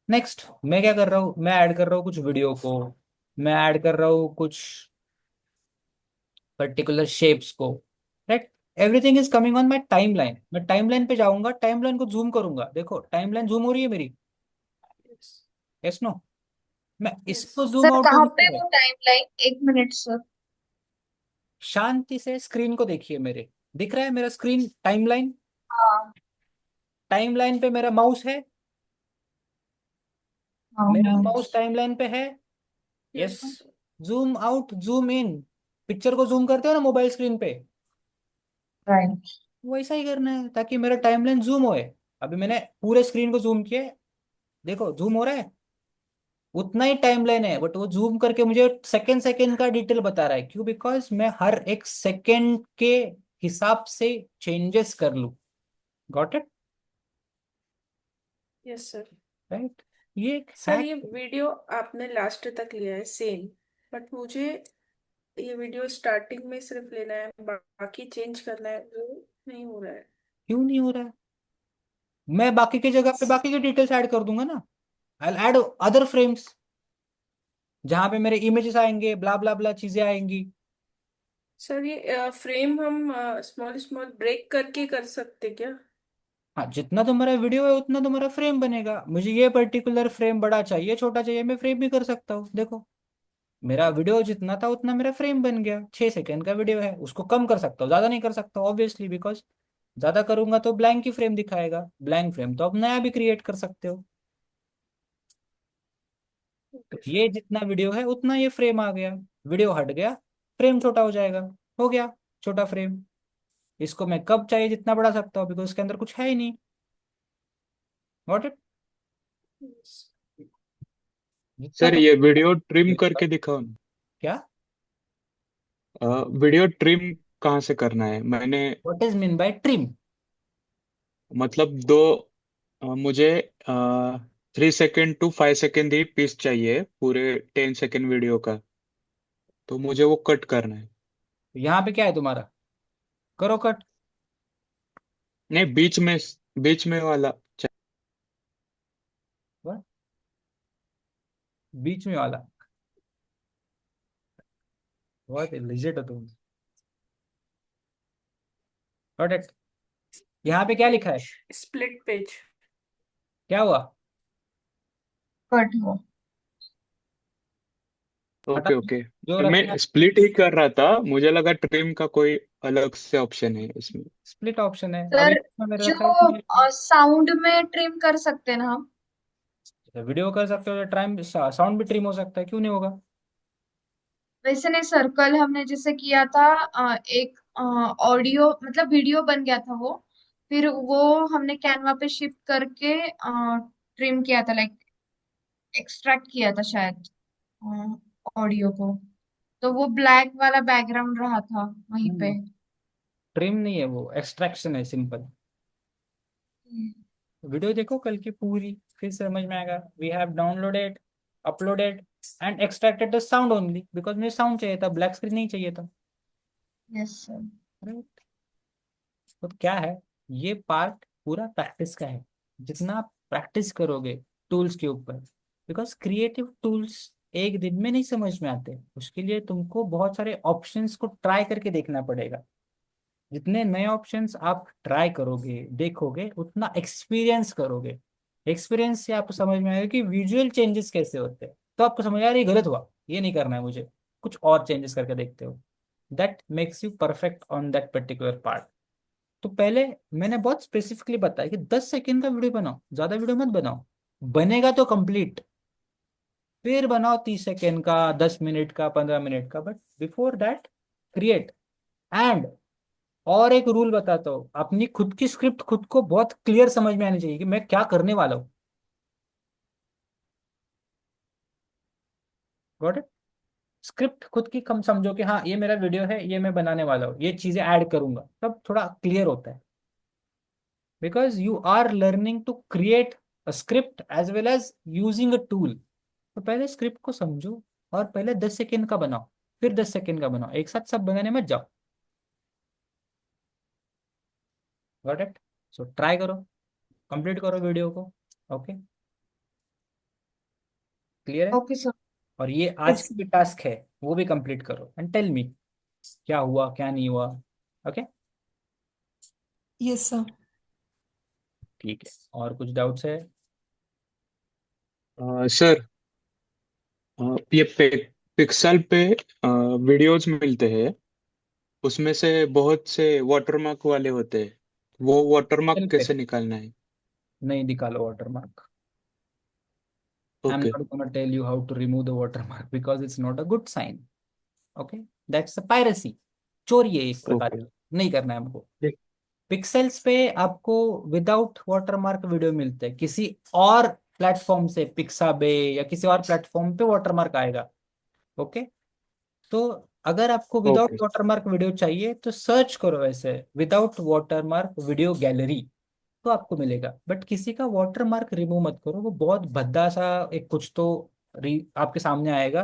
नेक्स्ट मैं क्या कर रहा हूँ, मैं ऐड कर रहा हूँ कुछ वीडियो को, मैं ऐड कर रहा हूँ कुछ पर्टिकुलर शेप्स को, right. Everything is coming on my timeline. मैं टाइमलाइन पे जाऊंगा, टाइमलाइन को जूम करूंगा, देखो टाइमलाइन जूम हो रही है मेरी, यस। Yes no. मैं यस। इसको जूम सर आउट कहाँ नहीं पे कर रहा। वो टाइमलाइन, एक मिनट सर। शांति से स्क्रीन को देखिए, मेरे दिख रहा है मेरा स्क्रीन टाइमलाइन। हाँ टाइमलाइन पे मेरा माउस है, हाँ मेरा हाँ। माउस टाइमलाइन पे है, yes yes. No. Zoom out zoom in, picture को जूम करते हो ना मोबाइल स्क्रीन पे, राइट। वैसा ही करना है ताकि मेरा टाइमलाइन जूम होए। अभी मैंने पूरे स्क्रीन को जूम किया है, देखो जूम हो रहा है, उतना ही टाइमलाइन है, बट वो जूम करके मुझे सेकंड सेकंड का डिटेल बता रहा है। क्यों? बिकॉज मैं हर एक सेकंड के हिसाब से चेंजेस कर लूं। Got it? Yes sir. Right. ये एक सर हैक। ये वीडियो आपने लास्ट तक लिया है सेम, बट मुझे ये वीडियो स्टार्टिंग में सिर्फ लेना है, बाकी चेंज करना है, वो नहीं हो रहा है। क्यों नहीं हो रहा है? मैं बाकी की जगह पे बाकी के डिटेल्स ऐड कर दूंगा ना। आई ऐड अदर फ्रेम्स जहां पे मेरे इमेजेस आएंगे, ब्ला ब्ला ब्ला चीजें आएंगी। सर ये फ्रेम हम स्मॉल स्मॉल ब्रेक करके कर सकते क्या? हाँ, जितना तुम्हारा वीडियो है उतना तुम्हारा फ्रेम बनेगा। मुझे ये पर्टिकुलर फ्रेम बड़ा चाहिए, छोटा चाहिए, मैं फ्रेम भी कर सकता हूँ। देखो मेरा वीडियो जितना था उतना मेरा फ्रेम बन गया। 6 सेकंड का वीडियो है, उसको कम कर सकता हूँ, ज्यादा नहीं कर सकता ऑब्वियसली, बिकॉज ज्यादा करूंगा तो ब्लैंक ही फ्रेम दिखाएगा। ब्लैंक फ्रेम तो आप नया भी क्रिएट कर सकते हो। तो ओके सर। ये जितना वीडियो है उतना ये फ्रेम आ गया, वीडियो हट गया, फ्रेम छोटा हो जाएगा, हो गया छोटा फ्रेम। इसको मैं कब चाहिए जितना बढ़ा सकता हूँ, बिकॉज इसके अंदर कुछ है ही नहीं। Got it? Yes. जितना सर तुम ये वीडियो ट्रिम करके दिखाओ ना। क्या, वीडियो ट्रिम कहाँ से करना है? मैंने what is mean by trim? मतलब दो मुझे 3 सेकेंड to 5 सेकेंड ही पीस चाहिए पूरे 10 सेकेंड वीडियो का, तो मुझे वो कट करना है। यहाँ पे क्या है तुम्हारा, करो कट। नहीं, बीच में वाला बीच में वाला, बहुत लिजिट हो तुम। Got it? यहाँ पे क्या लिखा है, स्प्लिट पेज। क्या हुआ? कट हुआ। हटा ओके ओके। जो रखना मैं है। स्प्लिट ही कर रहा था, मुझे लगा ट्रिम का कोई अलग से ऑप्शन है इसमें। स्प्लिट ऑप्शन है अभी सर इसमें मेरे रखा है जो साउंड में ट्रिम कर सकते हैं ना हम। वीडियो कर सकते हो, टाइम साउंड भी ट्रिम हो सकता है, क्यों नहीं होगा? वैसे नहीं सर, कल हमने जैसे किया था एक ऑडियो मतलब वीडियो बन गया था वो, फिर वो हमने कैनवा पे शिफ्ट करके ट्रिम किया था, लाइक एक्सट्रैक्ट किया था शायद ऑडियो को, तो वो ब्लैक वाला बैकग्राउंड रहा था वहीं पे। ट्रिम नहीं है वो, एक्सट्रैक्शन है सिंपल। वीडियो देखो कल की पूरी, फिर समझ में आएगा। We have downloaded, uploaded and extracted the sound only, because मुझे साउंड चाहिए था, ब्लैक स्क्रीन नहीं चाहिए था। Yes sir. Right? तो क्या है, ये पार्ट पूरा प्रैक्टिस का है। जितना आप प्रैक्टिस करोगे टूल्स के ऊपर, बिकॉज क्रिएटिव टूल्स एक दिन में नहीं समझ में आते, उसके लिए तुमको बहुत सारे ऑप्शंस को ट्राई करके देखना पड़ेगा। जितने नए ऑप्शंस आप ट्राई करोगे देखोगे उतना एक्सपीरियंस करोगे। एक्सपीरियंस से आपको समझ में आएगा कि विजुअल चेंजेस कैसे होते हैं, तो आपको समझ आ रहा है ये गलत हुआ, ये नहीं करना है मुझे, कुछ और चेंजेस करके देखते हो। That makes you perfect on that particular part. तो पहले मैंने बहुत स्पेसिफिकली बताया कि 10 सेकेंड का वीडियो बनाओ, ज्यादा वीडियो मत बनाओ, बनेगा तो कंप्लीट, फिर बनाओ 30 सेकेंड का, 10 मिनट का, 15 मिनट का, but before that create. And और एक रूल बताता हूँ, अपनी खुद की स्क्रिप्ट खुद को बहुत क्लियर समझ में आनी चाहिए कि मैं क्या करने वाला हूँ। Got it? स्क्रिप्ट खुद की कम समझो कि हाँ ये मेरा वीडियो है, ये मैं बनाने वाला हूँ, ये चीजें ऐड करूंगा, तब थोड़ा क्लियर होता है। Because you are learning to create a script as well as using a tool. तो पहले स्क्रिप्ट को समझो, और पहले 10 सेकेंड का बनाओ, फिर 10 सेकेंड का बनाओ, एक साथ सब बनाने मत जाओ। Got it? सो ट्राई करो, कंप्लीट करो वीडियो को। ओके, क्लियर है? Okay sir. और ये आज यस की भी टास्क है, वो भी कंप्लीट करो एंड टेल मी क्या हुआ क्या नहीं हुआ। Okay, yes sir. ठीक है। और कुछ डाउट्स है? सर, ये पिक्सल पे वीडियोज मिलते हैं, उसमें से बहुत से वाटरमार्क वाले होते हैं, वो वाटरमार्क चल पे कैसे निकालना है? नहीं निकालो watermark. I'm okay. not gonna tell you how to remove the watermark because it's not a good sign. Okay, that's a piracy. चोरी है एक प्रकार ओके। की, नहीं करना है हमको। ठीक। पिक्सेल्स पे आपको विदाउट वाटरमार्क वीडियो मिलते हैं, किसी और प्लेटफॉर्म से, पिक्साबे या किसी और प्लेटफॉर्म पे वाटरमार्क आएगा। ओके, तो अगर आपको विदाउट ओके। वाटरमार्क वीडियो चाहिए तो सर्च करो ऐसे विदाउट वाटरमार्क वीडियो गैलरी, तो आपको मिलेगा। बट किसी का वाटरमार्क रिमूव मत करो, वो बहुत भद्दा सा एक कुछ तो आपके सामने आएगा।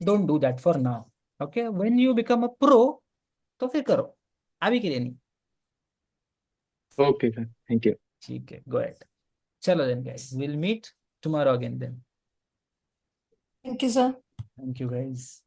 Don't do that for now. Okay, when you become a pro तो फिर करो, अभी के लिए नहीं। Okay sir, thank you. ठीक है, गो एट। चलो then guys, will meet tomorrow again then. Thank you sir. Thank you guys.